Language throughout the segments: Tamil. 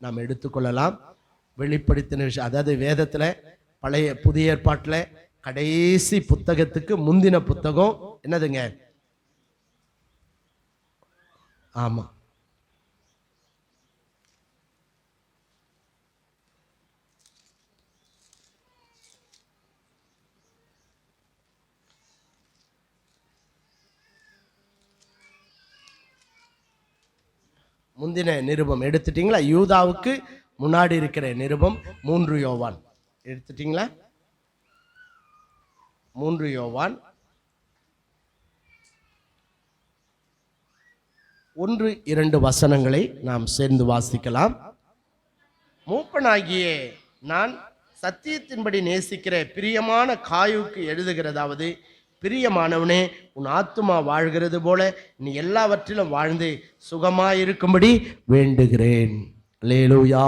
நாம் எடுத்துக்கொள்ளலாம். வெளிப்படுத்தின விஷயம், அதாவது வேதத்தில் பழைய புதிய ஏற்பாட்டில் கடைசி புத்தகத்துக்கு முந்தின புத்தகம் என்னதுங்க? ஆமா, முந்தின நிருபம் எடுத்துட்டீங்களா? யூதாவுக்கு முன்னாடி இருக்கிற நிருபம் 3 யோவான் எடுத்துட்டீங்களா? 3 யோவான் 1-2 வசனங்களை நாம் சேர்ந்து வாசிக்கலாம். மூப்பனாகிய நான் சத்தியத்தின்படி நேசிக்கிற பிரியமான காயுக்கு எழுதுகிறதாவது, பிரியமானவனே, உன் ஆத்துமா வாழ்கிறது போல நீ எல்லாவற்றிலும் வாழ்ந்து சுகமாயிருக்கும்படி வேண்டுகிறேன். அல்லேலூயா.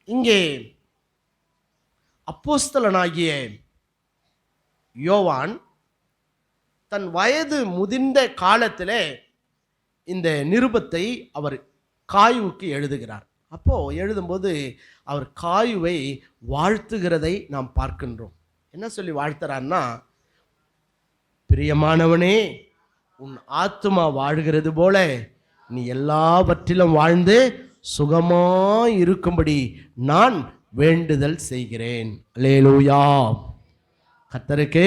இங்கே அப்போஸ்தலனாகிய யோவான் தன் வயது முதிர்ந்த காலத்திலே இந்த நிருபத்தை அவர் காயுவுக்கு எழுதுகிறார். அப்போ எழுதும்போது அவர் காயுவை வாழ்த்துகிறதை நாம் பார்க்கின்றோம். என்ன சொல்லி வாழ்த்துறான்னா, பிரியமானவனே, உன் ஆத்துமா வாழ்கிறது போல நீ எல்லாவற்றிலும் வாழ்ந்து சுகமாய் இருக்கும்படி நான் வேண்டுதல் செய்கிறேன். அல்லேலூயா. கர்த்தருக்கு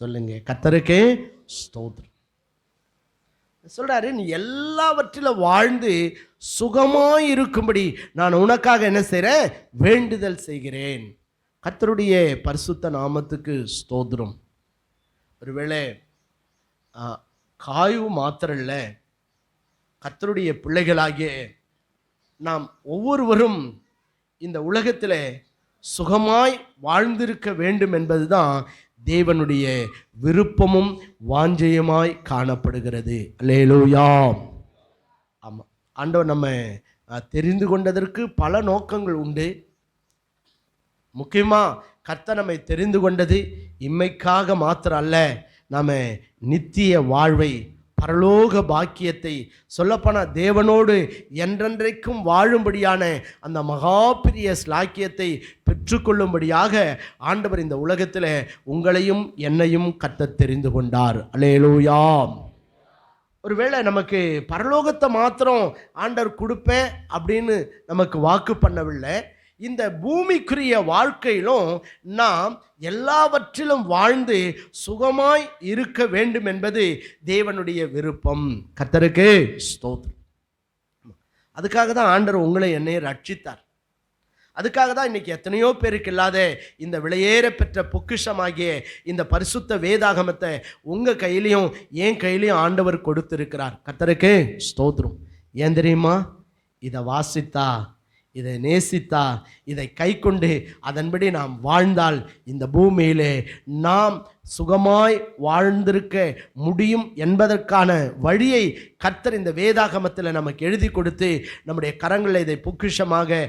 சொல்லுங்க, கர்த்தருக்கு ஸ்தோத்திரம். சொல்றாரு, நீ எல்லாவற்றிலும் வாழ்ந்து சுகமாய் இருக்கும்படி நான் உனக்காக என்ன செய்கிறேன்? வேண்டுதல் செய்கிறேன். கர்த்தருடைய பரிசுத்த நாமத்துக்கு ஸ்தோத்திரம். ஒருவேளை காயு மாத்திரம் இல்லை, கர்த்தருடைய பிள்ளைகளாகிய நாம் ஒவ்வொருவரும் இந்த உலகத்தில் சுகமாய் வாழ்ந்திருக்க வேண்டும் என்பதுதான் தேவனுடைய விருப்பமும் வாஞ்சையுமாய் காணப்படுகிறது. அல்லேலூயா. ஆமாம், ஆண்டவர் நம்ம தெரிந்து கொண்டதற்கு பல நோக்கங்கள் உண்டு. முக்கியமாக கர்த்தர் நம்மை தெரிந்து கொண்டது இம்மைக்காக மாத்திரம் அல்ல, நாம் நித்திய வாழ்வை, பரலோக பாக்கியத்தை, சொல்லப்போனால் தேவனோடு என்றென்றைக்கும் வாழும்படியான அந்த மகா பெரிய ஸ்லாக்கியத்தை பெற்றுக்கொள்ளும்படியாக ஆண்டவர் இந்த உலகத்தில் உங்களையும் என்னையும் கர்த்தர் தெரிந்து கொண்டார். அல்லேலூயா. ஒருவேளை நமக்கு பரலோகத்தை மாத்திரம் ஆண்டவர் கொடுப்பேன் அப்படின்னு நமக்கு வாக்கு பண்ணவில்லை. இந்த பூமிக்குரிய வாழ்க்கையிலும் நாம் எல்லாவற்றிலும் வாழ்ந்து சுகமாய் இருக்க வேண்டும் என்பது தேவனுடைய விருப்பம். கர்த்தருக்கு ஸ்தோத்திரம். அதுக்காக தான் ஆண்டவர் உங்களை என்னை ரட்சித்தார். அதுக்காக தான் இன்னைக்கு எத்தனையோ பேருக்கு இல்லாத இந்த விலையேற பெற்ற பொக்கிஷமாகிய இந்த பரிசுத்த வேதாகமத்தை உங்கள் கையிலையும் என் கையிலையும் ஆண்டவர் கொடுத்திருக்கிறார். கர்த்தருக்கு ஸ்தோத்திரம். ஏன் தெரியுமா? இதை வாசித்தா, இதை நேசித்தா, இதை கை கொண்டு அதன்படி நாம் வாழ்ந்தால் இந்த பூமியிலே நாம் சுகமாய் வாழ்ந்திருக்க முடியும் என்பதற்கான வழியை கர்த்தர் இந்த வேதாகமத்தில் நமக்கு எழுதி கொடுத்து நம்முடைய கரங்களில் இதை பொக்கிஷமாக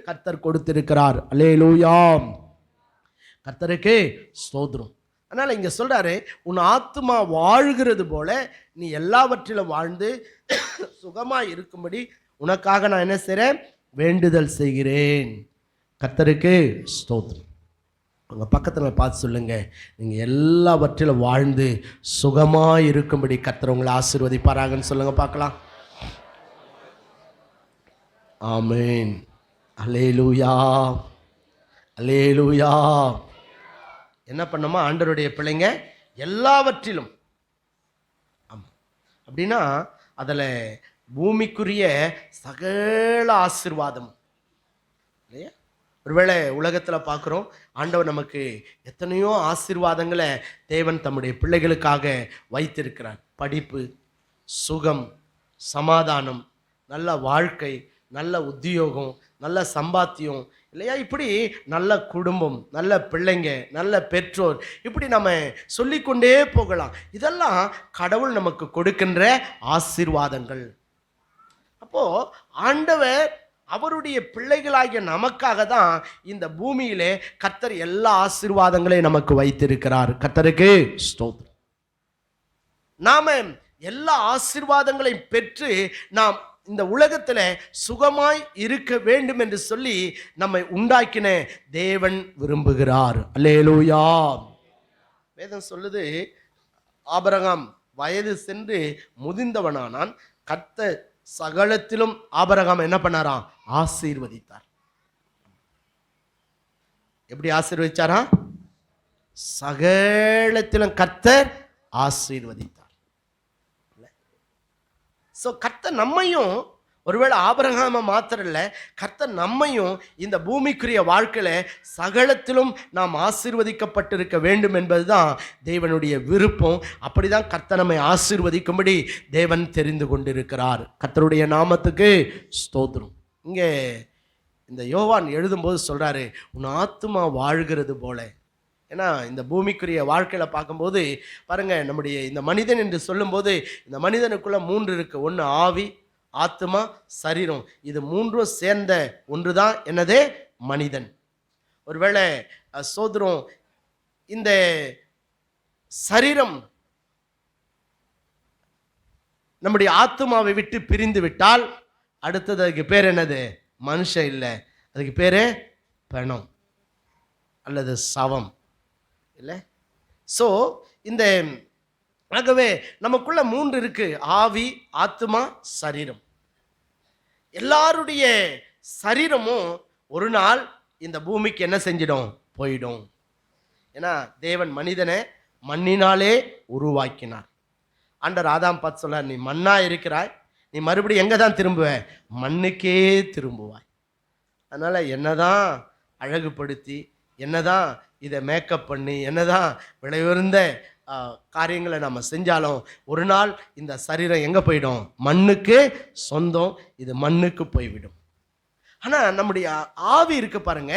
கர்த்தர் கொடுத்திருக்கிறார். அல்லேலூயா. கர்த்தருக்கு ஸ்தோத்திரம். அதனால் இங்கே சொல்கிறாரு, உன் ஆத்துமா வாழ்கிறது போல நீ எல்லாவற்றிலும் வாழ்ந்து சுகமாய் இருக்கும்படி உனக்காக நான் என்ன செய்கிறேன்? வேண்டுதல் செய்கிறேன். கர்த்தருக்கு ஸ்தோத்திரம். உங்கள் பக்கத்தில் பார்த்து சொல்லுங்க, நீங்கள் எல்லாவற்றிலும் வாழ்ந்து சுகமாக இருக்கும்படி கர்த்தர் உங்களை ஆசீர்வதிப்பாராங்கன்னு சொல்லுங்க பார்க்கலாம். ஆமென். அல்லேலூயா, அல்லேலூயா. என்ன பண்ணோமா? ஆண்டவருடைய பிள்ளைங்க எல்லாவற்றிலும். ஆமாம், அப்படின்னா அதில் பூமிக்குரிய சகல ஆசீர்வாதம் இல்லையா? ஒருவேளை உலகத்தில் பார்க்குறோம், ஆண்டவர் நமக்கு எத்தனையோ ஆசீர்வாதங்களை தேவன் தம்முடைய பிள்ளைகளுக்காக வைத்திருக்கிறார். படிப்பு, சுகம், சமாதானம், நல்ல வாழ்க்கை, நல்ல உத்தியோகம், நல்ல சம்பாத்தியம் இல்லையா? இப்படி நல்ல குடும்பம், நல்ல பிள்ளைங்க, நல்ல பெற்றோர், இப்படி நம்ம சொல்லிக்கொண்டே போகலாம். இதெல்லாம் கடவுள் நமக்கு கொடுக்கின்ற ஆசீர்வாதங்கள். அப்போது ஆண்டவர் அவருடைய பிள்ளைகளாகிய நமக்காக தான் இந்த பூமியிலே கர்த்தர் எல்லா ஆசீர்வாதங்களையும் நமக்கு வைத்திருக்கிறார். கர்த்தருக்கு ஸ்தோத்திரம். நாம எல்லா ஆசீர்வாதங்களையும் பெற்று நாம் இந்த உலகத்தில் சுகமாய் இருக்க வேண்டும் என்று சொல்லி நம்மை உண்டாக்கின தேவன் விரும்புகிறார். அல்லேலூயா. வேதம் சொல்லுது, ஆபிரகாம் வயது சென்று முதிர்ந்தவனானான், கர்த்தர் சகலத்திலும் ஆபிரகாம் என்ன பண்ணாராம்? ஆசீர்வதித்தார். எப்படி ஆசீர்வதிச்சாரா? சகலத்திலும் கர்த்தர் ஆசீர்வதித்தார். ஸோ கர்த்தர் நம்மையும், ஒருவேளை ஆபிரகாமை மாத்திரம் இல்லை, கர்த்தர் நம்மையும் இந்த பூமிக்குரிய வாழ்க்கையில் சகலத்திலும் நாம் ஆசீர்வதிக்கப்பட்டிருக்க வேண்டும் என்பதுதான் தேவனுடைய விருப்பம். அப்படிதான் கர்த்தர் நம்மை ஆசீர்வதிக்கும்படி தேவன் தெரிந்து கொண்டிருக்கிறார். கர்த்தருடைய நாமத்துக்கு ஸ்தோத்திரம். இங்கே இந்த யோவான் எழுதும்போது சொல்கிறாரு, உன் ஆத்துமா வாழ்கிறது போல. ஏன்னா இந்த பூமிக்குரிய வாழ்க்கையில் பார்க்கும்போது பாருங்கள், நம்முடைய இந்த மனிதன் என்று சொல்லும்போது இந்த மனிதனுக்குள்ளே 3 இருக்குது. ஒன்று ஆவி, ஆத்மா, சரீரம். இது 3ம் சேர்ந்த ஒன்று தான் என்னது? மனிதன். ஒருவேளை சோதரம் இந்த சரீரம் நம்முடைய ஆத்மாவை விட்டு பிரிந்து விட்டால் அடுத்தது அதுக்கு பேர் என்னது? மனுஷன் இல்லை, அதுக்கு பேர் பிணம் அல்லது சவம் இல்லை. ஸோ இந்த ஆகவே நமக்குள்ள 3 இருக்கு, ஆவி, ஆத்மா, சரீரம். எல்லாருடைய சரீரமும் ஒரு நாள் இந்த பூமிக்கு என்ன செஞ்சிடும்? போயிடும். ஏன்னா தேவன் மனிதனை மண்ணினாலே உருவாக்கினார். ஆண்டவர் ஆதாம் பார்த்து சொல்றார், நீ மண்ணா இருக்கிறாய், நீ மறுபடியும் எங்கே தான் திரும்புவ? மண்ணுக்கே திரும்புவாய். அதனால் என்னதான் அழகுபடுத்தி, என்னதான் இதை மேக்கப் பண்ணி, என்னதான் விலையுயர்ந்த காரியங்களை நம்ம செஞ்சாலும் ஒரு நாள் இந்த சரீரம் எங்கே போயிடும்? மண்ணுக்கு சொந்தம், இது மண்ணுக்கு போய்விடும். ஆனால் நம்முடைய ஆவி இருக்கு பாருங்க,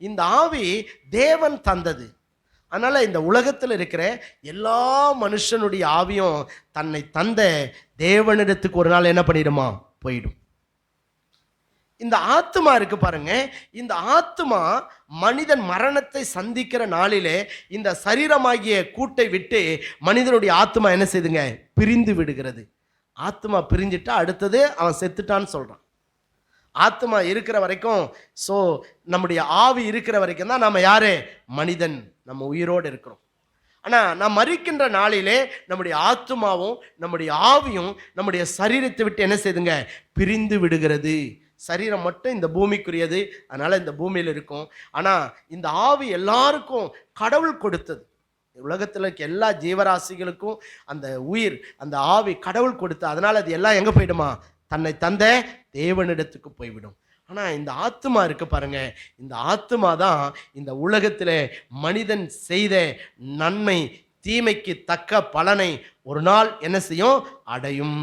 இந்த ஆவி தேவன் தந்தது. அதனால் இந்த உலகத்தில் இருக்கிற எல்லா மனுஷனுடைய ஆவியும் தன்னை தந்த தேவனிடத்துக்கு ஒரு நாள் என்ன பண்ணிடுமா? போயிடும். இந்த ஆத்மா இருக்கு பாருங்க, இந்த ஆத்மா மனிதன் மரணத்தை சந்திக்கிற நாளிலே இந்த சரீரமாகிய கூட்டை விட்டு மனிதனுடைய ஆத்மா என்ன செய்துங்க? பிரிந்து விடுகிறது. ஆத்மா பிரிஞ்சிட்டா அடுத்தது அவன் செத்துட்டான்னு சொல்றான். ஆத்மா இருக்கிற வரைக்கும், ஸோ நம்முடைய ஆவி இருக்கிற வரைக்கும் தான் நம்ம யாரு? மனிதன், நம்ம உயிரோடு இருக்கிறோம். ஆனால் நாம் மரிக்கின்ற நாளிலே நம்முடைய ஆத்மாவும் நம்முடைய ஆவியும் நம்முடைய சரீரத்தை விட்டு என்ன செய்துங்க? பிரிந்து விடுகிறது. சரீரம் மட்டும் இந்த பூமிக்குரியது, அதனால் இந்த பூமியில் இருக்கும். ஆனால் இந்த ஆவி எல்லாருக்கும் கடவுள் கொடுத்தது. உலகத்தில் இருக்க எல்லா ஜீவராசிகளுக்கும் அந்த உயிர், அந்த ஆவி கடவுள் கொடுத்து, அதனால் அது எல்லாம் எங்கே போயிடுமா? தன்னை தந்த தேவனிடத்துக்கு போய்விடும். ஆனால் இந்த ஆத்மா இருக்கு பாருங்க, இந்த ஆத்மா தான் இந்த உலகத்தில் மனிதன் செய்த நன்மை தீமைக்கு தக்க பலனை ஒரு நாள் என்ன செய்யும்? அடையும்.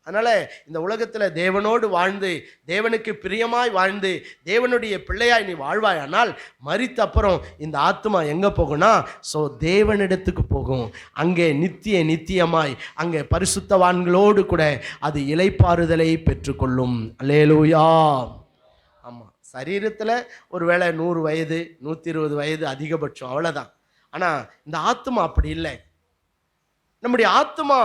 அதனால் இந்த உலகத்தில் தேவனோடு வாழ்ந்து, தேவனுக்கு பிரியமாய் வாழ்ந்து, தேவனுடைய பிள்ளையாய் நீ வாழ்வாயானால் மரித்த அப்புறம் இந்த ஆத்மா எங்கே போகும்னா, ஸோ தேவனிடத்துக்கு போகும். அங்கே நித்தியமாய் அங்கே பரிசுத்தவான்களோடு கூட அது இளைப்பாறுதலை பெற்றுக்கொள்ளும். அல்லேலூயா. ஆமாம், சரீரத்தில் ஒருவேளை 100 வயது 120 வயது அதிகபட்சம், அவ்வளோதான். ஆனால் இந்த ஆத்மா அப்படி இல்லை. நம்முடைய ஆத்மா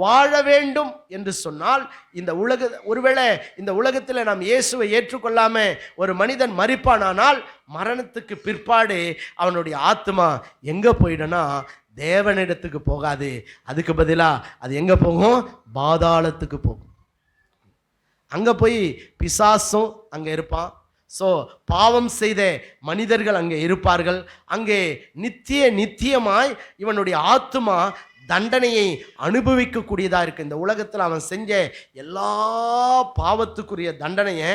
வாழ வேண்டும் என்று சொன்னால் இந்த ஒருவேளை இந்த உலகத்தில் நாம் இயேசுவை ஏற்றுக்கொள்ளாம ஒரு மனிதன் மரிப்பானானால் மரணத்துக்கு பிற்பாடு அவனுடைய ஆத்மா எங்கே போயிடும்னா தேவனிடத்துக்கு போகாது. அதுக்கு பதிலாக அது எங்கே போகும்? பாதாளத்துக்கு போகும். அங்கே போய் பிசாசும் அங்கே இருப்பான். ஸோ பாவம் செய்த மனிதர்கள் அங்கே இருப்பார்கள். அங்கே நித்தியமாய் இவனுடைய ஆத்மா தண்டனையை அனுபவிக்கக்கூடியதாக இருக்குது. இந்த உலகத்தில் அவன் செஞ்ச எல்லா பாவத்துக்குரிய தண்டனையை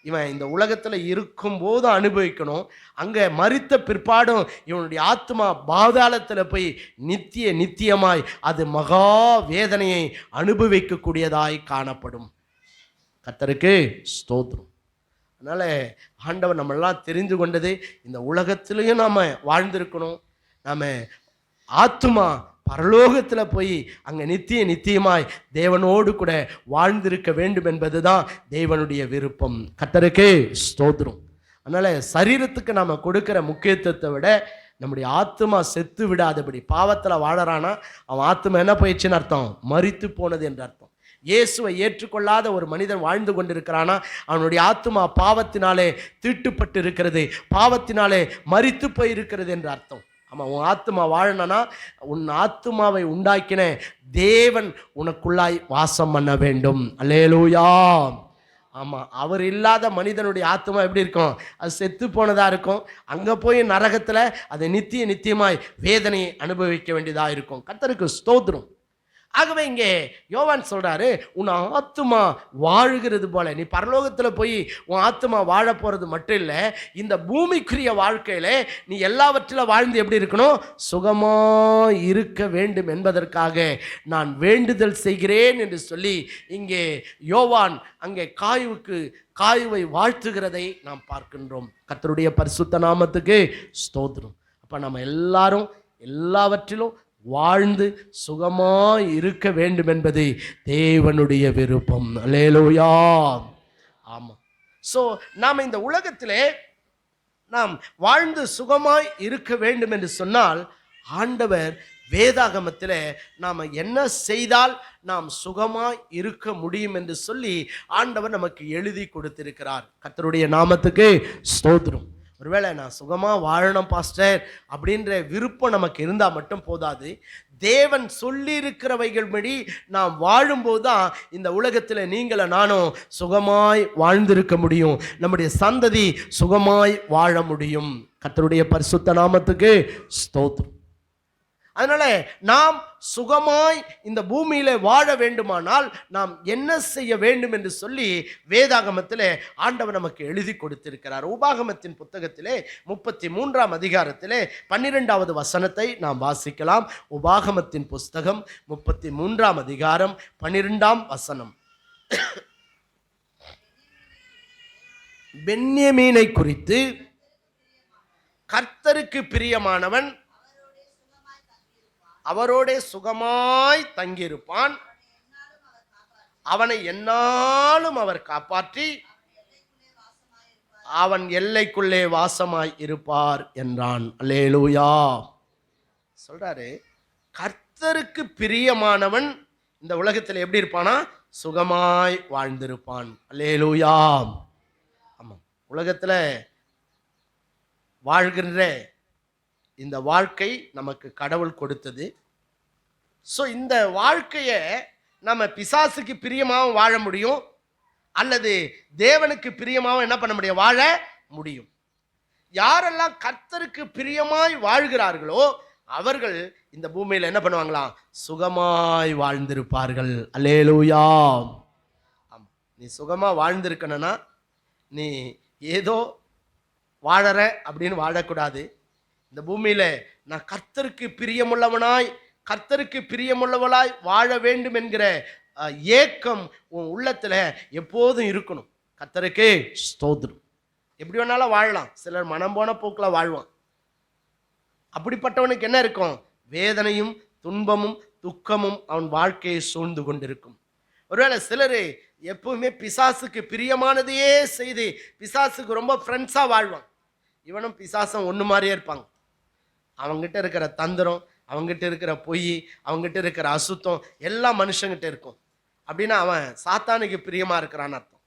இவன் இந்த உலகத்தில் இருக்கும்போது அனுபவிக்கணும். அங்கே மரித்த பிற்பாடும் இவனுடைய ஆத்மா பாதாளத்தில் போய் நித்தியமாய் அது மகா வேதனையை அனுபவிக்கக்கூடியதாய் காணப்படும். கர்த்தருக்கு ஸ்தோத்திரம். அதனால் ஆண்டவர் நம்மெல்லாம் தெரிந்து கொண்டது, இந்த உலகத்திலையும் நாம் வாழ்ந்திருக்கணும். நாம் ஆத்மா பரலோகத்தில் போய் அங்கே நித்தியமாய் தேவனோடு கூட வாழ்ந்திருக்க வேண்டும் என்பது தான் தேவனுடைய விருப்பம். கர்த்தருக்கு ஸ்தோத்திரம். அதனால் சரீரத்துக்கு நாம் கொடுக்குற முக்கியத்துவத்தை விட நம்முடைய ஆத்துமா செத்து விடாதபடி. பாவத்தில் வாழறானா அவன் ஆத்துமா என்ன போயிடுச்சுன்னு அர்த்தம்? மரித்து போனது என்று அர்த்தம். இயேசுவை ஏற்றுக்கொள்ளாத ஒரு மனிதன் வாழ்ந்து கொண்டிருக்கிறானா அவனுடைய ஆத்துமா பாவத்தினாலே தீட்டுப்பட்டு இருக்கிறது, பாவத்தினாலே மரித்து போயிருக்கிறது என்று அர்த்தம். ஆமாம், உன் ஆத்துமா வாழணும்னா உன் ஆத்துமாவை உண்டாக்கின தேவன் உனக்குள்ளாய் வாசம் பண்ண வேண்டும். அல்லேலூயா. ஆமாம், அவர் இல்லாத மனிதனுடைய ஆத்மா எப்படி இருக்கும்? அது செத்து போனதாக இருக்கும். அங்கே போய் நரகத்தில் அதை நித்தியமாய் வேதனையை அனுபவிக்க வேண்டியதாக இருக்கும். கர்த்தருக்கு ஸ்தோத்திரம். ஆகவே இங்கே யோவான் சொல்றாரு, உன் ஆத்துமா வாழுகிறது போல நீ பரலோகத்தில் போய் உன் ஆத்துமா வாழ போறது மட்டும் இல்லை, இந்த பூமிக்குரிய வாழ்க்கையில நீ எல்லாவற்றிலும் வாழ்ந்து எப்படி இருக்கணும்? சுகமா இருக்க வேண்டும் என்பதற்காக நான் வேண்டுதல் செய்கிறேன் என்று சொல்லி இங்கே யோவான் அங்கே காயுவை வாழ்த்துகிறதை நாம் பார்க்கின்றோம். கர்த்தருடைய பரிசுத்த நாமத்துக்கு ஸ்தோத்திரம். அப்ப நம்ம எல்லாரும் எல்லாவற்றிலும் வாழ்ந்து சுகமாய் இருக்க வேண்டும் என்பது தேவனுடைய விருப்பம். அல்லேலூயா. ஆமாம். ஸோ நாம் இந்த உலகத்திலே நாம் வாழ்ந்து சுகமாய் இருக்க வேண்டும் என்று சொன்னால் ஆண்டவர் வேதாகமத்தில் நாம் என்ன செய்தால் நாம் சுகமாய் இருக்க முடியும் என்று சொல்லி ஆண்டவர் நமக்கு எழுதி கொடுத்திருக்கிறார். கர்த்தருடைய நாமத்துக்கு ஸ்தோத்திரம். ஒருவேளை நான் சுகமாக வாழணும் பாஸ்டர் அப்படின்ற விருப்பம் நமக்கு இருந்தால் மட்டும் போதாது. தேவன் சொல்லியிருக்கிறவைகள் படி நாம் வாழும்போது தான் இந்த உலகத்தில் நீங்கள நானும் சுகமாய் வாழ்ந்திருக்க முடியும், நம்முடைய சந்ததி சுகமாய் வாழ முடியும். கர்த்தருடைய பரிசுத்த நாமத்துக்கு ஸ்தோத்திரம். அதனால நாம் சுகமாய் இந்த பூமியில வாழ வேண்டுமானால் நாம் என்ன செய்ய வேண்டும் என்று சொல்லி வேதாகமத்திலே ஆண்டவர் நமக்கு எழுதி கொடுத்திருக்கிறார். உபாகமத்தின் புத்தகத்திலே 33ஆம் அதிகாரத்திலே 12வது வசனத்தை நாம் வாசிக்கலாம். உபாகமத்தின் புஸ்தகம் 33ஆம் அதிகாரம் 12ஆம் வசனம். பென்யமீனை குறித்து கர்த்தருக்கு பிரியமானவன் அவரோடே சுகமாய் தங்கியிருப்பான், அவனை எந்நாளும் அவர் காப்பாற்றி அவன் எல்லைக்குள்ளே வாசமாய் இருப்பார் என்றான். அல்லேலூயா. சொல்றாரு, கர்த்தருக்கு பிரியமானவன் இந்த உலகத்தில் எப்படி இருப்பானா? சுகமாய் வாழ்ந்திருப்பான். அல்லேலூயா. ஆமாம், உலகத்தில் வாழ்கின்ற இந்த வாழ்க்கை நமக்கு கடவுள் கொடுத்தது. ஸோ இந்த வாழ்க்கையை நம்ம பிசாசுக்கு பிரியமாகவும் வாழ முடியும், அல்லது தேவனுக்கு பிரியமாகவும் என்ன பண்ண முடியும்? வாழ முடியும். யாரெல்லாம் கர்த்தருக்கு பிரியமாய் வாழ்கிறார்களோ அவர்கள் இந்த பூமியில் என்ன பண்ணுவாங்களாம்? சுகமாய் வாழ்ந்திருப்பார்கள். அல்லேலூயா. ஆமாம், நீ சுகமாக வாழ்ந்திருக்கணும்னா நீ ஏதோ வாழற அப்படின்னு வாழக்கூடாது. இந்த பூமியில் நான் கர்த்தருக்கு பிரியமுள்ளவனாய் கர்த்தருக்கு பிரியமுள்ளவளாய் வாழ வேண்டும் என்கிற ஏக்கம் உன் உள்ளத்தில் எப்போதும் இருக்கணும். கர்த்தருக்கு ஸ்தோத்திரம். எப்படி வேணாலும் வாழலாம். சிலர் மனம் போன போக்கில் வாழ்வான். அப்படிப்பட்டவனுக்கு என்ன இருக்கும்? வேதனையும் துன்பமும் துக்கமும் அவன் வாழ்க்கையை சூழ்ந்து கொண்டிருக்கும். ஒருவேளை சிலர் எப்பவுமே பிசாசுக்கு பிரியமானதையே செய்து பிசாசுக்கு ரொம்ப ஃப்ரெண்ட்ஸாக வாழ்வான். இவனும் பிசாசும் ஒன்று மாதிரியே இருப்பாங்க. அவங்ககிட்ட இருக்கிற தந்திரம், அவங்ககிட்ட இருக்கிற பொய், அவங்ககிட்ட இருக்கிற அசுத்தம் எல்லாம் மனுஷங்கிட்ட இருக்கும். அப்படின்னா அவன் சாத்தானுக்கு பிரியமாக இருக்கிறான்னு அர்த்தம்.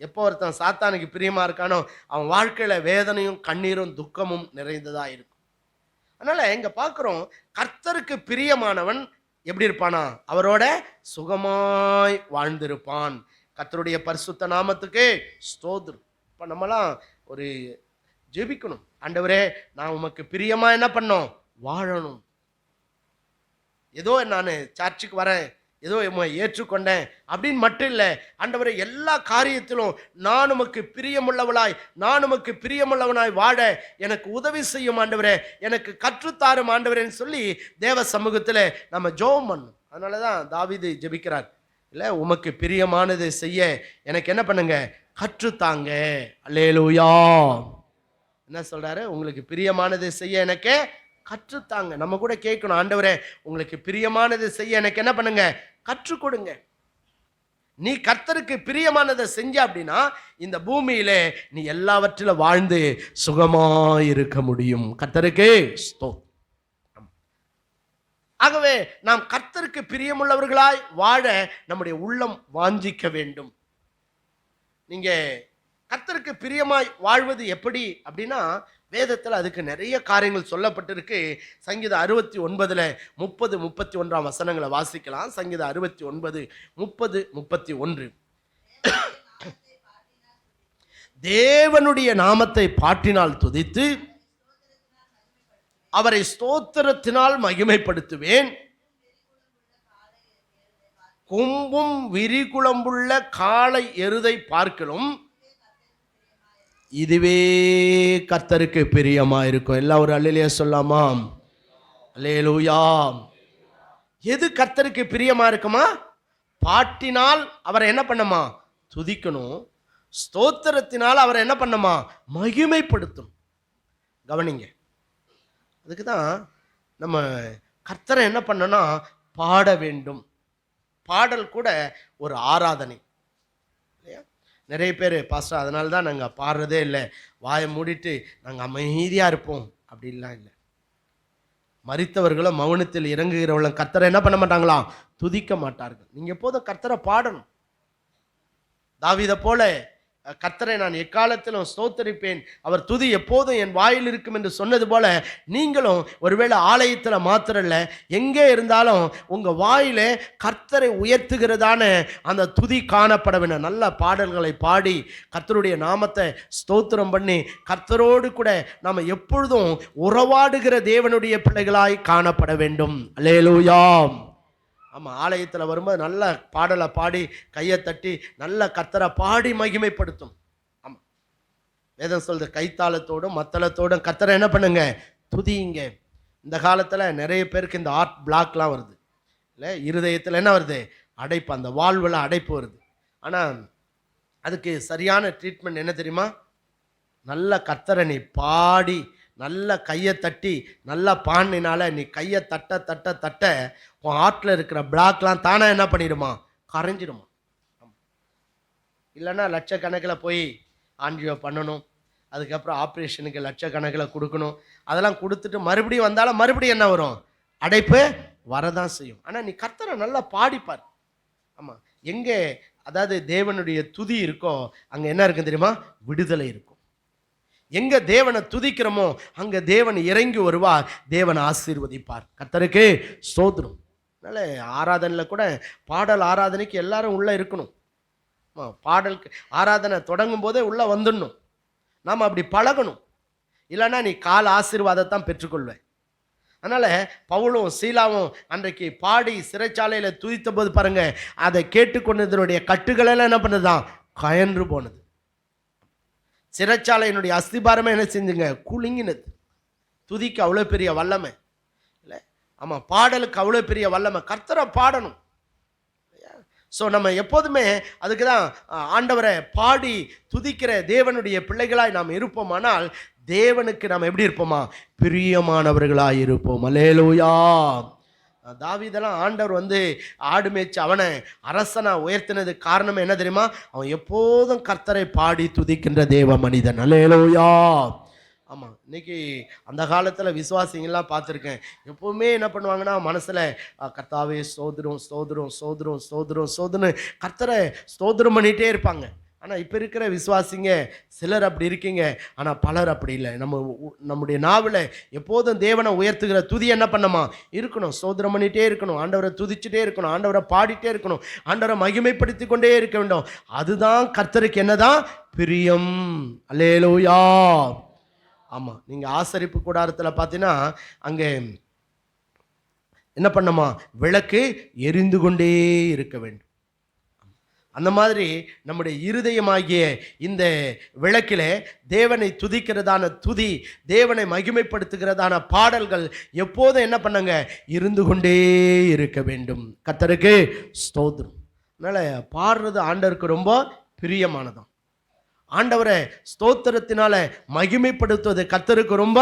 எப்போ ஒருத்தன் சாத்தானுக்கு பிரியமாக இருக்கானோ அவன் வாழ்க்கையில் வேதனையும் கண்ணீரும் துக்கமும் நிறைந்ததாக இருக்கும். அதனால் இங்கே பார்க்குறோம், கர்த்தருக்கு பிரியமானவன் எப்படி இருப்பானா? அவரோட சுகமாய் வாழ்ந்திருப்பான். கர்த்தருடைய பரிசுத்த நாமத்துக்கு ஸ்தோத்திரம். இப்போ நம்மலாம் ஒரு ஜெபிக்கணும். ஆண்டவரே, நான் உமக்கு பிரியமா என்ன பண்ணோம்? வாழணும். ஏதோ நான் சர்ச்சுக்கு வரேன், ஏதோ ஏற்றுக்கொண்டேன் அப்படின்னு மட்டும் இல்லை. ஆண்டவரே, எல்லா காரியத்திலும் நான் உமக்கு பிரியமுள்ளவனாய் வாழ எனக்கு உதவி செய்யும் ஆண்டவரே, எனக்கு கற்றுத்தாரும் ஆண்டவரேன்னு சொல்லி தேவ சமூகத்தில் நம்ம ஜெபம் பண்ணணும். அதனால தான் தாவீது ஜெபிக்கிறார், இல்லை உமக்கு பிரியமானது செய்ய எனக்கு என்ன பண்ணுங்க? கற்றுத்தாங்க. அல்லேலூயா. என்ன சொல்றாரு? உங்களுக்கு பிரியமானது செய்ய எனக்கு கற்றுத்தாங்க. நம்ம கூட கேட்கணும், ஆண்டவரே உங்களுக்கு பிரியமானது செய்ய எனக்கு என்ன பண்ணுங்க? கற்றுக் கொடுங்க. நீ கர்த்தருக்கு பிரியமானதை செஞ்ச அப்படின்னா இந்த பூமியிலே நீ எல்லாவற்றிலும் வாழ்ந்து சுகமாயிருக்க முடியும். கர்த்தருக்கு ஸ்தோத்திரம். ஆகவே நாம் கர்த்தருக்கு பிரியமுள்ளவர்களாய் வாழ நம்முடைய உள்ளம் வாஞ்சிக்க வேண்டும். நீங்க கர்த்தருக்கு பிரியமாய் வாழ்வது எப்படி அப்படின்னா, வேதத்தில் அதுக்கு நிறைய காரியங்கள் சொல்லப்பட்டிருக்கு. சங்கீதம் 69 30 31 வசனங்களை வாசிக்கலாம். சங்கீதம் 69 30 31. தேவனுடைய நாமத்தை பாட்டினால் துதித்து அவரை ஸ்தோத்திரத்தினால் மகிமைப்படுத்துவேன். கொம்பும் விரிகுளம்புள்ள காளை எருதை பார்க்கலும் இதுவே கர்த்தருக்கு பிரியமா இருக்கும். எல்லாம் ஒரு அல்லேலூயா சொல்லாமா? அல்லேலூயா. எது கர்த்தருக்கு பிரியமா இருக்குமா? பாட்டினால் அவரை என்ன பண்ணமா? துதிக்கணும். ஸ்தோத்திரத்தினால் அவரை என்ன பண்ணமா? மகிமைப்படுத்தும். கவனிங்க, அதுக்கு தான் நம்ம கர்த்தரை என்ன பண்ணனா பாட வேண்டும். பாடல் கூட ஒரு ஆராதனை இல்லையா? நிறைய பேர் பாஸ்டர் அதனால தான் நாங்கள் பாடுறதே இல்லை, வாயை மூடிட்டு நாங்கள் அமைதியாக இருப்போம் அப்படின்லாம் இல்லை. மரித்தவர்களும் மௌனத்தில் இறங்குகிறவர்களும் கர்த்தரை என்ன பண்ண மாட்டாங்களாம்? துதிக்க மாட்டார்கள். நீங்கள் எப்போதும் கர்த்தரை பாடணும். தாவீதை போல கர்த்தரை நான் எக்காலத்திலும் ஸ்தோத்தரிப்பேன், அவர் துதி எப்போதும் என் வாயில் இருக்கும் என்று சொன்னது போல நீங்களும் ஒருவேளை ஆலயத்தில் மாத்திரம் இல்லை, எங்கே இருந்தாலும் உங்கள் வாயிலே கர்த்தரை உயர்த்துகிறதான அந்த துதி காணப்பட வேண்டும். நல்ல பாடல்களை பாடி கர்த்தருடைய நாமத்தை ஸ்தோத்திரம் பண்ணி கர்த்தரோடு கூட நாம் எப்பொழுதும் உறவாடுகிற தேவனுடைய பிள்ளைகளாய் காணப்பட வேண்டும். அல்லேலூயா. ஆமாம், ஆலயத்தில் வரும்போது நல்ல பாடலை பாடி கையை தட்டி நல்ல கர்த்தரை பாடி மகிமைப்படுத்தும். ஆமாம், வேதம் சொல்ற கைத்தாளத்தோடும் மத்தளத்தோடும் கர்த்தரை என்ன பண்ணுங்க? துதிங்க. இந்த காலத்தில் நிறைய பேருக்கு இந்த ஆர்ட் பிளாக்லாம் வருது இல்லை, இருதயத்தில் என்ன வருது? அடைப்பு, அந்த வாழ்வில் அடைப்பு வருது. ஆனால் அதுக்கு சரியான ட்ரீட்மெண்ட் என்ன தெரியுமா? நல்ல கர்த்தரை நீ பாடி நல்ல கையை தட்டி நல்ல பாண்டினால நீ கையை தட்ட தட்ட தட்ட உன் ஆட்டில் இருக்கிற பிளாக்லாம் தானே என்ன பண்ணிடுமா? கரைஞ்சிடுமா. இல்லைன்னா லட்சக்கணக்கில் போய் ஆன்ஜியோ பண்ணணும், அதுக்கப்புறம் ஆப்ரேஷனுக்கு லட்சக்கணக்கில் கொடுக்கணும். அதெல்லாம் கொடுத்துட்டு மறுபடியும் வந்தாலும் மறுபடியும் என்ன வரும்? அடைப்பு வரதான் செய்யும். ஆனால் நீ கர்த்தரை நல்லா பாடிப்பார். ஆமாம், எங்கே அதாவது தேவனுடைய துதி இருக்கோ அங்கே என்ன இருக்குன்னு தெரியுமா? விடுதலை இருக்கும். எங்க தேவனை துதிக்கிறோமோ அங்க தேவன் இறங்கி வருவார், தேவன் ஆசீர்வதிப்பார். கர்த்தருக்கு ஸ்தோத்திரம். அதனால ஆராதனையில் கூட பாடல் ஆராதனைக்கு எல்லாரும் உள்ள இருக்கணும். பாடலுக்கு ஆராதனை தொடங்கும் போதே உள்ள வந்துடணும். நாம் அப்படி பழகணும். இல்லைன்னா நீ கால ஆசீர்வாதத்தான் பெற்றுக்கொள்வேன். அதனால பவுலும் சீலாவும் அன்றைக்கு பாடி சிறைச்சாலையில் துதித்த போது பாருங்க, அதை கேட்டுக்கொண்டதனுடைய கட்டுகளெல்லாம் என்ன பண்ணுதான்? கயன்று போனது. சிறைச்சாலையினுடைய அஸ்திபாரமே என்ன செஞ்சுங்க? குலுங்கினது. துதிக்கு அவ்வளோ பெரிய வல்லமை இல்லை? ஆமாம், பாடலுக்கு அவ்வளோ பெரிய வல்லமை. கர்த்தரை பாடணும். ஸோ நம்ம எப்போதுமே அதுக்கு தான் ஆண்டவரை பாடி துதிக்கிற தேவனுடைய பிள்ளைகளாய் நாம் இருப்போமானால் தேவனுக்கு நாம் எப்படி இருப்போமா? பிரியமானவர்களாய் இருப்போம். அல்லேலூயா. தாவீதெல்லாம் ஆண்டவர் ஆடு மேய்ச்சி அவனை அரசனா உயர்த்தினது காரணம் என்ன தெரியுமா? அவன் எப்போதும் கர்த்தரை பாடி துதிக்கின்ற தேவ மனிதன். அல்லேலூயா. ஆமாம், இன்னைக்கு அந்த காலத்தில் விசுவாசிங்கெல்லாம் பார்த்துருக்கேன். எப்போவுமே என்ன பண்ணுவாங்கன்னா மனசில் கர்த்தாவே ஸ்தோத்திரம் ஸ்தோத்திரம் ஸ்தோத்திரம் ஸ்தோத்திரம் ஸ்தோத்திரம் கர்த்தரை ஸ்தோத்திரம் பண்ணிகிட்டே இருப்பாங்க. ஆனால் இப்போ இருக்கிற விசுவாசிங்க சிலர் அப்படி இருக்கீங்க, ஆனால் பலர் அப்படி இல்லை. நம்முடைய நாவில் எப்போதும் தேவனை உயர்த்துகிற துதி என்ன பண்ணமா இருக்கணும்? ஸ்தோத்திரம் பண்ணிகிட்டே இருக்கணும், ஆண்டவரை துதிச்சுட்டே இருக்கணும், ஆண்டவரை பாடிட்டே இருக்கணும், ஆண்டவரை மகிமைப்படுத்தி கொண்டே இருக்க வேண்டும். அதுதான் கர்த்தருக்கு என்னதான் பிரியம். அல்லேலூயா. ஆமாம், நீங்கள் ஆசரிப்பு கூடாரத்தில் பார்த்தீங்கன்னா அங்கே என்ன பண்ணமா? விளக்கு எரிந்து கொண்டே இருக்க வேண்டும். அந்த மாதிரி நம்முடைய இருதயமாகிய இந்த விளக்கிலே தேவனை துதிக்கிறதான துதி, தேவனை மகிமைப்படுத்துகிறதான பாடல்கள் எப்போதும் என்ன பண்ணுங்க? இருந்து கொண்டே இருக்க வேண்டும். கர்த்தருக்கு ஸ்தோத்திரம். அதனால் பாடுறது ஆண்டவருக்கு ரொம்ப பிரியமானதும். ஆண்டவரை ஸ்தோத்திரத்தினால மகிமைப்படுத்துவது கர்த்தருக்கு ரொம்ப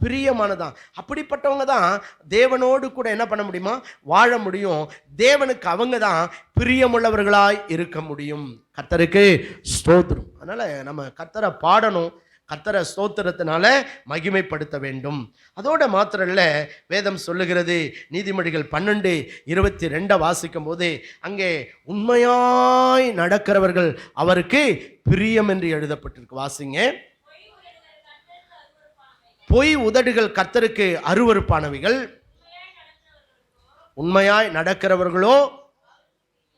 பிரியமானதான். அப்படிப்பட்டவங்க தான் தேவனோடு கூட என்ன பண்ண முடியுமா? வாழ முடியும். தேவனுக்கு அவங்க தான் பிரியமுள்ளவர்களாய் இருக்க முடியும். கர்த்தருக்கு ஸ்தோத்திரம். அதனால நம்ம கர்த்தரை பாடணும், கர்த்தரை ஸ்தோத்திரத்தினால மகிமைப்படுத்த வேண்டும். அதோட மாத்திரம் இல்லை, வேதம் சொல்லுகிறது, நீதிமொழிகள் 12:22 வாசிக்கும் போது அங்கே உண்மையாய் நடக்கிறவர்கள் அவருக்கு பிரியம் என்று எழுதப்பட்டிருக்கு. வாசிங்க. பொய் உதடுகள் கர்த்தருக்கு அருவருப்பானவைகள், உண்மையாய் நடக்கிறவர்களோ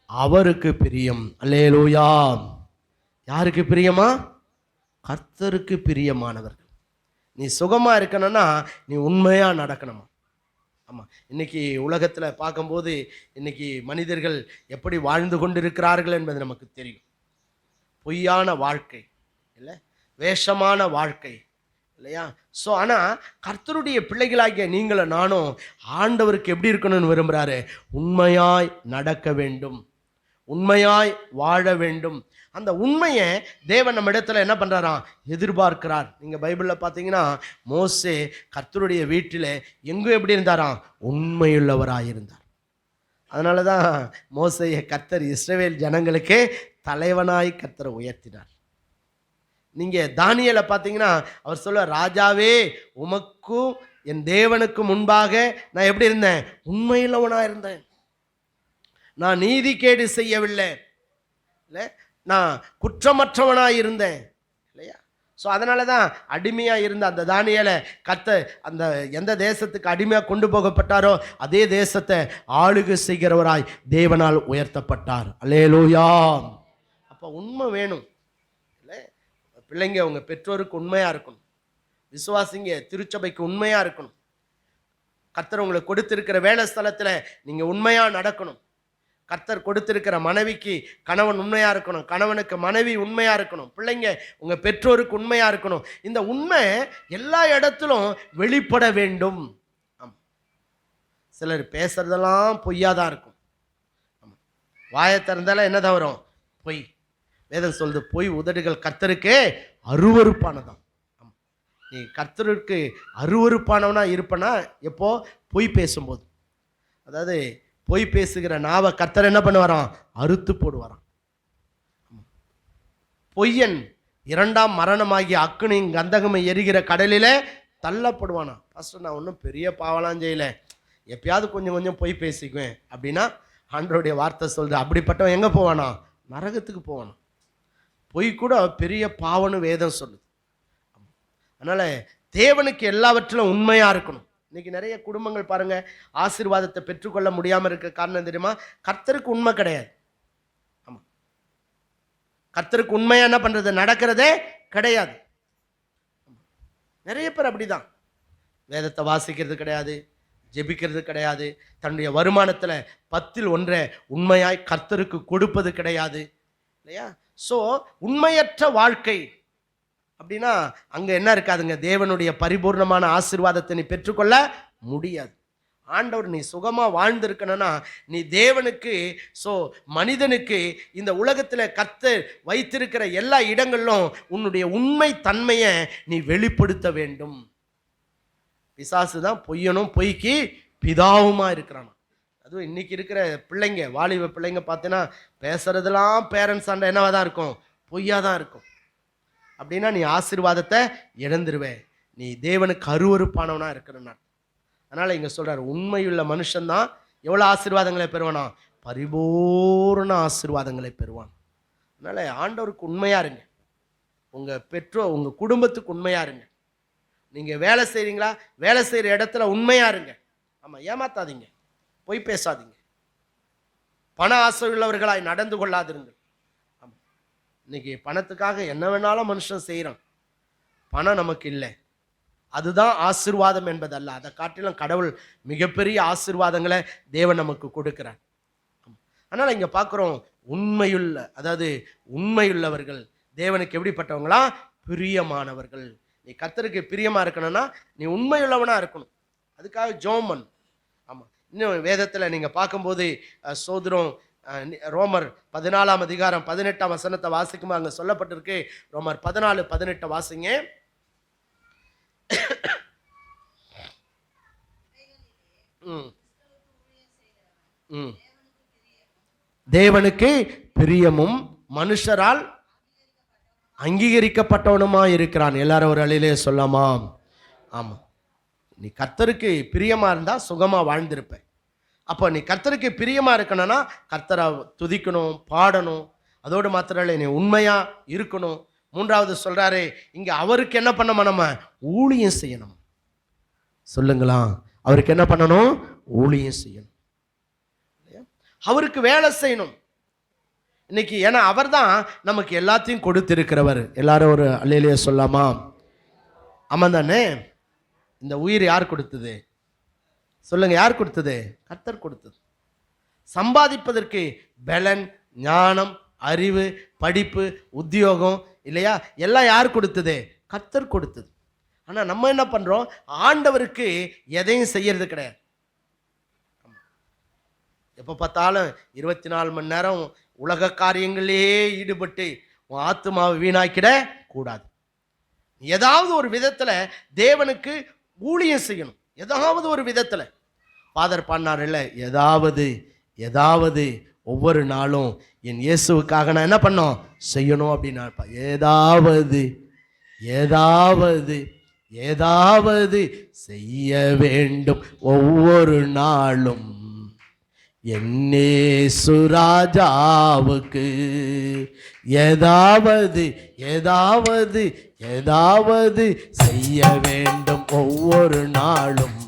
அவருக்கு பிரியம். அல்லேலூயா. யாருக்கு பிரியமா? கர்த்தருக்கு பிரியமானவர்கள். நீ சுகமா இருக்கணும்னா நீ உண்மையா நடக்கணுமா? ஆமாம். இன்னைக்கு உலகத்தில் பார்க்கும்போது இன்னைக்கு மனிதர்கள் எப்படி வாழ்ந்து கொண்டிருக்கிறார்கள் என்பது நமக்கு தெரியும். பொய்யான வாழ்க்கை இல்லை, வேஷமான வாழ்க்கை இல்லையா? ஸோ ஆனால் கர்த்தருடைய பிள்ளைகளாகிய நீங்களும் நானும் ஆண்டவருக்கு எப்படி இருக்கணும்னு விரும்புகிறாரு? உண்மையாய் நடக்க வேண்டும், உண்மையாய் வாழ வேண்டும். அந்த உண்மையை தேவன் நம்ம இடத்துல என்ன பண்ணுறாராம்? எதிர்பார்க்கிறார். நீங்கள் பைபிளில் பார்த்தீங்கன்னா மோசே கர்த்தருடைய வீட்டில் எங்கும் எப்படி இருந்தாராம்? உண்மையுள்ளவராயிருந்தார். அதனால தான் மோசேயை கர்த்தர் இஸ்ரவேல் ஜனங்களுக்கு தலைவனாய் கர்த்தரை உயர்த்தினார். நீங்கள் தானியேலை பார்த்தீங்கன்னா அவர் சொல்ல, ராஜாவே உமக்கும் என் தேவனுக்கு முன்பாக நான் எப்படி இருந்தேன்? உண்மையுள்ளவனாக இருந்தேன். நான் நீதிகேடு செய்யவில்லை, இல்லை, நான் குற்றமற்றவனாக இருந்தேன் இல்லையா? ஸோ அதனால தான் அடிமையாக இருந்த அந்த தானியேலை கர்த்தர் அந்த எந்த தேசத்துக்கு அடிமையாக கொண்டு போகப்பட்டாரோ அதே தேசத்தை ஆளுகை செய்கிறவராய் தேவனால் உயர்த்தப்பட்டார். அல்லேலூயா. அப்போ உண்மை வேணும் இல்லை? பிள்ளைங்க உங்கள் பெற்றோருக்கு உண்மையாக இருக்கணும், விசுவாசிங்க திருச்சபைக்கு உண்மையாக இருக்கணும், கர்த்தர் உங்களுக்கு கொடுத்திருக்கிற வேலை ஸ்தலத்தில் நீங்கள் உண்மையாக நடக்கணும், கர்த்தர் கொடுத்திருக்கிற மனைவிக்கு கணவன் உண்மையா இருக்கணும், கணவனுக்கு மனைவி உண்மையா இருக்கணும், பிள்ளைங்க உங்க பெற்றோருக்கு உண்மையா இருக்கணும். இந்த உண்மை எல்லா இடத்திலும் வெளிப்பட வேண்டும். சிலர் பேசுறதெல்லாம் பொய்யாதான் இருக்கும். வாயை திறந்தால என்னதான் வரும்? பொய். வேதம் சொல்லுது, பொய் உதடுகள் கர்த்தருக்கு அருவருப்பானதான். நீ கர்த்தருக்கு அருவருப்பானவனா இருப்பனா எப்போ? பொய் பேசும்போது. அதாவது பொய் பேசுகிற நாவை கர்த்தர் என்ன பண்ணுவாராம்? அறுத்து போடுவாராம். பொய்யன் 2ஆம் மரணமாகிய அக்கினியும் கந்தகமும் எரிகிற கடலில் தள்ளப்படுவானா. ஃபர்ஸ்ட் நான் ஒன்றும் பெரிய பாவலாம் செய்யலை, எப்பயாவது கொஞ்சம் கொஞ்சம் பொய் பேசிக்குவேன் அப்படின்னா ஆண்டவருடைய வார்த்தை சொல்றது, அப்படிப்பட்டவன் எங்கே போவானா? நரகத்துக்கு போவானா. பொய் கூட பெரிய பாவம்னு வேதம் சொல்லுது. அதனால் தேவனுக்கு எல்லாவற்றிலும் உண்மையாக இருக்கணும். இன்னைக்கு நிறைய குடும்பங்கள் பாருங்க, ஆசீர்வாதத்தை பெற்றுக்கொள்ள முடியாமல் இருக்க காரணம் தெரியுமா? கர்த்தருக்கு உண்மை கிடையாது. ஆமா, கர்த்தருக்கு உண்மையா என்ன பண்றது? நடக்கிறதே கிடையாது. நிறைய பேர் அப்படிதான். வேதத்தை வாசிக்கிறது கிடையாது, ஜெபிக்கிறது கிடையாது, தன்னுடைய வருமானத்தில் 10ல் 1 உண்மையாய் கர்த்தருக்கு கொடுப்பது கிடையாது இல்லையா? ஸோ உண்மையற்ற வாழ்க்கை அப்படின்னா அங்கே என்ன இருக்காதுங்க? தேவனுடைய பரிபூர்ணமான ஆசீர்வாதத்தை நீ பெற்றுக்கொள்ள முடியாது. ஆண்டவர் நீ சுகமாக வாழ்ந்திருக்கணும்னா நீ தேவனுக்கு, மனிதனுக்கு இந்த உலகத்தில் கர்த்தர் வைத்திருக்கிற எல்லா இடங்களிலும் உன்னுடைய உண்மை தன்மையை நீ வெளிப்படுத்த வேண்டும். பிசாசு தான் பொய்யனும் பொய்க்கு பிதாவுமா இருக்கிறான். அதுவும் இன்னைக்கு இருக்கிற பிள்ளைங்க, வாலிப பிள்ளைங்க பார்த்தீங்கன்னா பேசுறதெல்லாம் பேரண்ட்ஸ் ஆண்ட என்னவா தான் இருக்கும்? பொய்யா தான் இருக்கும். அப்படின்னா நீ ஆசீர்வாதத்தை இழந்துருவே, நீ தேவனுக்கு அருவருப்பானவனா இருக்கிறனா. அதனால் இங்கே சொல்கிறார், உண்மையுள்ள மனுஷன்தான் எவ்வளோ ஆசீர்வாதங்களை பெறுவானா? பரிபூர்ண ஆசீர்வாதங்களை பெறுவான். அதனால் ஆண்டவருக்கு உண்மையாக இருங்க, உங்கள் பெற்றோர் உங்கள் குடும்பத்துக்கு உண்மையாக இருங்க. நீங்கள் வேலை செய்கிறீங்களா, வேலை செய்கிற இடத்துல உண்மையாக இருங்க. ஆமாம், ஏமாத்தாதீங்க, பொய் பேசாதீங்க, பண ஆசை உள்ளவர்களாய் நடந்து கொள்ளாதிருங்கள். ஆமாம், இன்னைக்கு பணத்துக்காக என்ன வேணாலும் மனுஷன் செய்கிறான். பணம் நமக்கு இல்லை, அதுதான் ஆசீர்வாதம் என்பதல்ல. அதை காட்டிலும் கடவுள் மிகப்பெரிய ஆசீர்வாதங்களை தேவன் நமக்கு கொடுக்கிறார். அதனால் இங்கே பார்க்குறோம், உண்மையுள்ள, அதாவது உண்மையுள்ளவர்கள் தேவனுக்கு எப்படிப்பட்டவங்களா? பிரியமானவர்கள். நீ கர்த்தருக்கு பிரியமாக இருக்கணும்னா நீ உண்மையுள்ளவனாக இருக்கணும். அதுக்காக ஜெபம் பண்ணு. ஆமாம், இன்னும் வேதத்தில் நீங்கள் பார்க்கும்போது சோதரம் ரோமர் 14ஆம் அதிகாரம் 18ஆம் வசனத்தை வாசிக்குமா அங்கே சொல்லப்பட்டிருக்கு. ரோமர் 14:18 வாசிங்க. தேவனுக்கு பிரியமும் மனுஷரால் அங்கீகரிக்கப்பட்டவனுமா இருக்கிறான். எல்லாரும் ஒரு அழிலே சொல்லாமா? ஆமாம். நீ கர்த்தருக்கு பிரியமா இருந்தா சுகமா வாழ்ந்திருப்ப. அப்போ நீ கர்த்தருக்கு பிரியமா இருக்கணும்னா கர்த்தரை துதிக்கணும், பாடணும். அதோடு மாத்திரம் இல்லை, நீ உண்மையா இருக்கணும். மூன்றாவது சொல்றாரு இங்க, அவருக்கு என்ன பண்ணணும்? நம்ம ஊழியம் செய்யணும். சொல்லுங்களா? அவருக்கு என்ன பண்ணணும்? ஊழியம் செய்யணும். அவருக்கு வேலை செய்யணும் இன்னைக்கு. ஏன்னா அவர் தான் நமக்கு எல்லாத்தையும் கொடுத்திருக்கிறவர். எல்லாரும் ஒரு அல்லேலூயா சொல்லாமா? ஆமாம் தானே? இந்த உயிர் யார் கொடுத்தது? சொல்லுங்க, யார் கொடுத்தது? கர்த்தர் கொடுத்தது. சம்பாதிப்பதற்கு பலன், ஞானம், அறிவு, படிப்பு, உத்தியோகம் இல்லையா, எல்லாம் யார் கொடுத்தது? கர்த்தர் கொடுத்தது. ஆனால் நம்ம என்ன பண்ணுறோம்? ஆண்டவருக்கு எதையும் செய்யறது கிடையாது. எப்போ பார்த்தாலும் 24 மணி நேரம் உலக காரியங்களே ஈடுபட்டு உன் ஆத்துமாவை வீணாக்கிட கூடாது. ஏதாவது ஒரு விதத்தில் தேவனுக்கு ஊழியம் செய்யணும். ஏதாவது ஒரு விதத்தில் ஃபாதர் பண்ணார் இல்லை, ஏதாவது ஒவ்வொரு நாளும் என் இயேசுவுக்காக நான் என்ன பண்ணோம் செய்யணும் அப்படின்னு இருப்பேன். ஏதாவது செய்ய வேண்டும் ஒவ்வொரு நாளும் என் இயேசு ராஜாவுக்கு. ஏதாவது செய்ய வேண்டும் ஒவ்வொரு நாளும்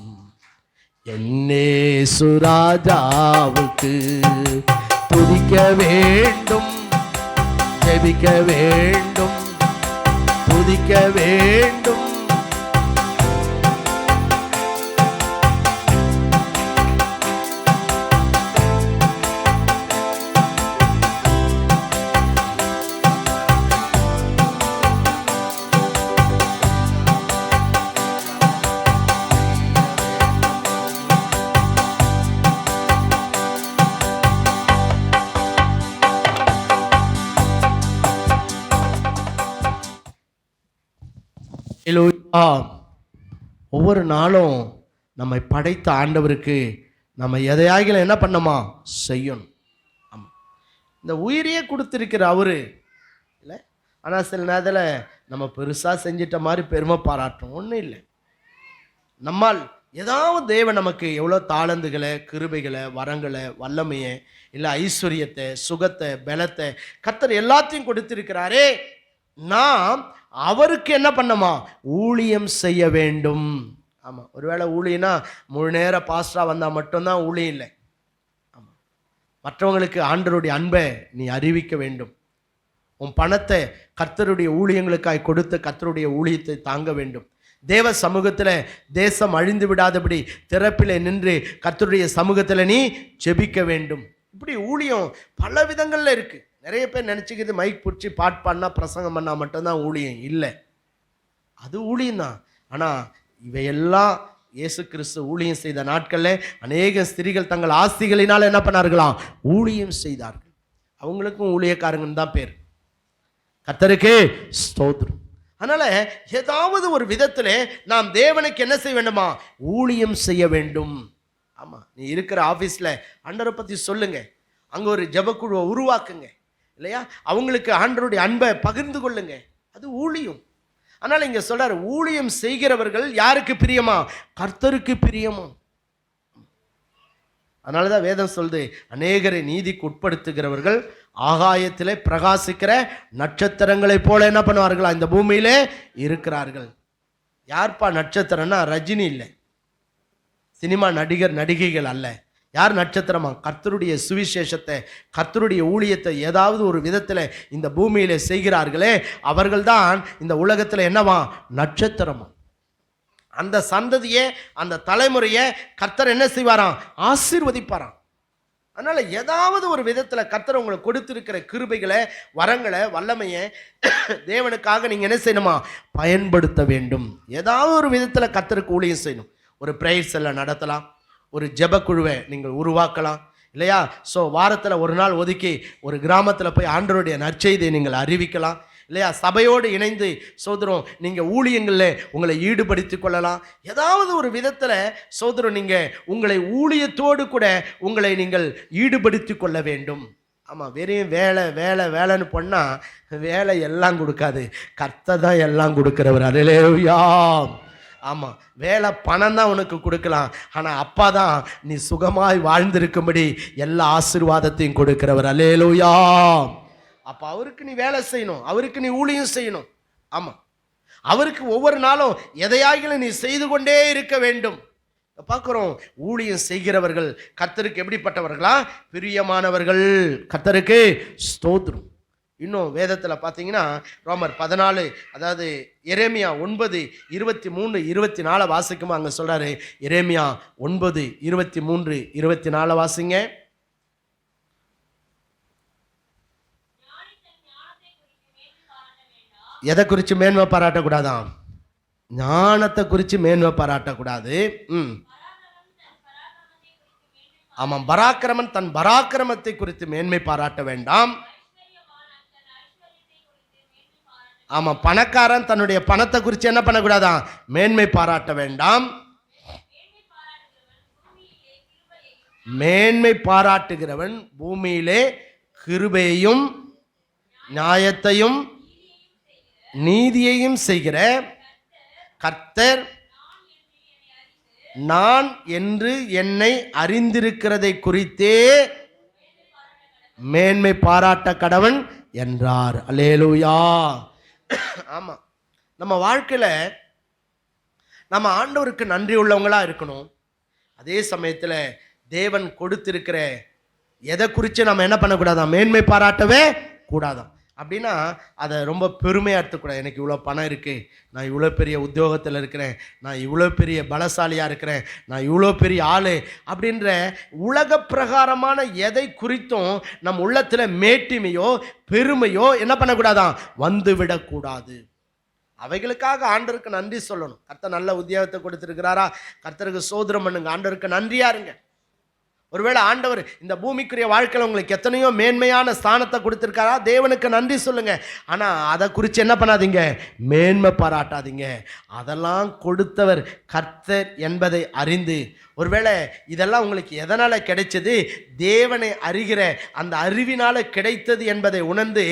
என் இயேசு ராஜாவுக்கு. துதிக்க வேண்டும், ஜெபிக்க வேண்டும், துதிக்க வேண்டும். ஒவ்வொரு நாளும் நம்மை படைத்த ஆண்டவருக்கு நம்ம எதையாகிலும் என்ன பண்ணணுமா செய்யணும். ஆமாம், இந்த உயிரையே கொடுத்துருக்கிற அவரு இல்லை. ஆனால் சில நேரத்தில் நம்ம பெருசாக செஞ்சிட்ட மாதிரி பெருமை பாராட்டும் ஒன்றும் இல்லை. நம்மால் ஏதாவது தேவன் நமக்கு எவ்வளோ தாளந்துகளை, கிருபைகளை, வரங்களை, வல்லமையை, இல்லை ஐஸ்வர்யத்தை, சுகத்தை, பலத்தை கர்த்தர் எல்லாத்தையும் கொடுத்திருக்கிறாரே. நாம் அவருக்கு என்ன பண்ணமா? ஊழியம் செய்ய வேண்டும். ஆமாம், ஒருவேளை ஊழியனா முழு நேர பாஸ்டராக வந்தால் மட்டும்தான் ஊழியம் இல்லை. ஆமாம், மற்றவங்களுக்கு ஆண்டவருடைய அன்பை நீ அறிவிக்க வேண்டும். உன் பணத்தை கர்த்தருடைய ஊழியங்களுக்காய் கொடுத்து கர்த்தருடைய ஊழியத்தை தாங்க வேண்டும். தேவ சமூகத்தில் தேசம் அழிந்து விடாதபடி திறப்பில் நின்று கர்த்தருடைய சமூகத்தில் நீ ஜெபிக்க வேண்டும். இப்படி ஊழியம் பல விதங்களில் இருக்குது. நிறைய பேர் நினச்சிக்கிது மைக் பிடிச்சி பாட்டு பாடினா பிரசங்கம் பண்ணால் மட்டும்தான் ஊழியம். இல்லை, அது ஊழியம் தான். ஆனால் இவையெல்லாம் இயேசு கிறிஸ்து ஊழியம் செய்த நாட்களில் அநேக ஸ்திரீகள் தங்கள் ஆஸ்திகளினால் என்ன பண்ணார்களாம்? ஊழியம் செய்தார்கள். அவங்களுக்கும் ஊழியக்காரங்கன்னு தான் பேர். கர்த்தருக்கு ஸ்தோத்திரம். அதனால் ஏதாவது ஒரு விதத்தில் நாம் தேவனுக்கு என்ன செய்ய வேண்டுமா? ஊழியம் செய்ய வேண்டும். ஆமாம், நீ இருக்கிற ஆஃபீஸில் ஆண்டவரை பற்றி சொல்லுங்க. அங்கே ஒரு ஜெபக்குழுவை உருவாக்குங்க இல்லையா? அவங்களுக்கு ஆண்டவருடைய அன்பை பகிர்ந்து கொள்ளுங்க. அது ஊழியம். அதனால் இங்கே சொல்றாரு, ஊழியம் செய்கிறவர்கள் யாருக்கு பிரியமா? கர்த்தருக்கு பிரியமா. அதனால தான் வேதம் சொல்லுது, அநேகரை நீதிக்கு உட்படுத்துகிறவர்கள் ஆகாயத்திலே பிரகாசிக்கிற நட்சத்திரங்களைப் போல என்ன பண்ணுவார்களா? இந்த பூமியிலே இருக்கிறார்கள். யார்ப்பா நட்சத்திரம்னா ரஜினி இல்லை, சினிமா நடிகர் நடிகைகள் அல்ல. யார் நட்சத்திரமா? கர்த்தருடைய சுவிசேஷத்தை, கர்த்தருடைய ஊழியத்தை ஏதாவது ஒரு விதத்தில் இந்த பூமியிலே செய்கிறார்களே அவர்கள்தான் இந்த உலகத்தில் என்னவா? நட்சத்திரமா. அந்த சந்ததியை, அந்த தலைமுறையை கர்த்தர் என்ன செய்வாராம்? ஆசீர்வதிப்பாராம். அதனால் ஏதாவது ஒரு விதத்தில் கர்த்தர் உங்களுக்கு கொடுத்திருக்கிற கிருபைகளை, வரங்களை, வல்லமையை தேவனுக்காக நீங்கள் என்ன செய்யணுமா? பயன்படுத்த வேண்டும். ஏதாவது ஒரு விதத்தில் கர்த்தருக்கு ஊழியம் செய்யணும். ஒரு பிரேயர் செல்ல நடத்தலாம், ஒரு ஜெபக்குழுவை நீங்கள் உருவாக்கலாம் இல்லையா? ஸோ வாரத்தில் ஒரு நாள் ஒதுக்கி ஒரு கிராமத்தில் போய் ஆண்டவருடைய நற்செய்தியை நீங்கள் அறிவிக்கலாம் இல்லையா? சபையோடு இணைந்து சோதரம் நீங்கள் ஊழியங்களில் உங்களை ஈடுபடுத்திக் கொள்ளலாம். ஏதாவது ஒரு விதத்தில் சோதரம் நீங்கள் உங்களை ஊழியத்தோடு கூட உங்களை நீங்கள் ஈடுபடுத்தி கொள்ள வேண்டும். ஆமாம், வெறும் வேலை வேலை வேலைன்னு பண்ணால் வேலை எல்லாம் கொடுக்காது, கர்த்தர் தான் எல்லாம் கொடுக்குறவர். அல்லேலூயா. ஆமாம், வேலை பணம் தான் உனக்கு கொடுக்கலாம், ஆனால் அப்பா தான் நீ சுகமாய் வாழ்ந்திருக்கும்படி எல்லா ஆசீர்வாதத்தையும் கொடுக்கிறவர். அல்லேலூயா. அப்போ அவருக்கு நீ வேலை செய்யணும், அவருக்கு நீ ஊழியம் செய்யணும். ஆமாம், அவருக்கு ஒவ்வொரு நாளும் எதையாகிலும் நீ செய்து கொண்டே இருக்க வேண்டும். பார்க்குறோம், ஊழியம் செய்கிறவர்கள் கர்த்தருக்கு எப்படிப்பட்டவர்களா? பிரியமானவர்கள். கர்த்தருக்கு ஸ்தோத்திரம். இன்னும் வேதத்தில் பார்த்தீங்கன்னா ரோமர் 14, அதாவது எரேமியா 9:23-24 வாசிக்குமா அங்கே சொல்கிறாரு. எரேமியா 9:23-24 வாசிங்க. எதை குறித்து மேன்மை பாராட்டக்கூடாதான்? ஞானத்தை குறித்து மேன்மை பாராட்டக்கூடாது. ஆமாம், பராக்கிரமன் தன் பராக்கிரமத்தை குறித்து மேன்மை பாராட்ட வேண்டாம். ஆமாம், பணக்காரன் தன்னுடைய பணத்தை குறித்து என்ன பண்ணக்கூடாதான்? மேன்மை பாராட்ட வேண்டாம். மேன்மை பாராட்டுகிறவன் பூமியிலே கிருபையையும் நியாயத்தையும் நீதியையும் செய்கிற கர்த்தர் நான் என்று என்னை அறிந்திருக்கிறதை குறித்தே மேன்மை பாராட்ட கடவன் என்றார். அல்லேலூயா. ஆமாம், நம்ம வாழ்க்கையில் நம்ம ஆண்டவருக்கு நன்றி உள்ளவங்களாக இருக்கணும். அதே சமயத்தில் தேவன் கொடுத்திருக்கிற எதை குறித்து நம்ம என்ன பண்ணக்கூடாதான்? மேன்மை பாராட்டவே கூடாதான். அப்படின்னா அதை ரொம்ப பெருமையாக எடுத்துக்கூடாது. எனக்கு இவ்வளோ பணம் இருக்குது, நான் இவ்வளோ பெரிய உத்தியோகத்தில் இருக்கிறேன், நான் இவ்வளோ பெரிய பலசாலியாக இருக்கிறேன், நான் இவ்வளோ பெரிய ஆள் அப்படின்ற உலக பிரகாரமான எதை குறித்தும் நம் உள்ளத்தில் மேட்டிமையோ பெருமையோ என்ன பண்ணக்கூடாதான்? வந்துவிடக்கூடாது. அவைகளுக்காக ஆண்டவருக்கு நன்றி சொல்லணும். கர்த்தர் நல்ல உத்தியோகத்தை கொடுத்துருக்கிறாரா? கர்த்தருக்கு சோதரம் பண்ணுங்க, ஆண்டவருக்கு நன்றியா இருங்க. ஒருவேளை ஆண்டவர் இந்த பூமிக்குரிய வாழ்க்கையில் உங்களுக்கு எத்தனையோ மேன்மையான ஸ்தானத்தை கொடுத்துருக்காரா? தேவனுக்கு நன்றி சொல்லுங்க. ஆனால் அதை குறித்து என்ன பண்ணாதீங்க? மேன்மை பாராட்டாதீங்க. அதெல்லாம் கொடுத்தவர் கர்த்தர் என்பதை அறிந்து, ஒருவேளை இதெல்லாம் உங்களுக்கு எதனால் கிடைச்சது? தேவனை அறிகிற அந்த அறிவினால் கிடைத்தது என்பதை உணர்ந்து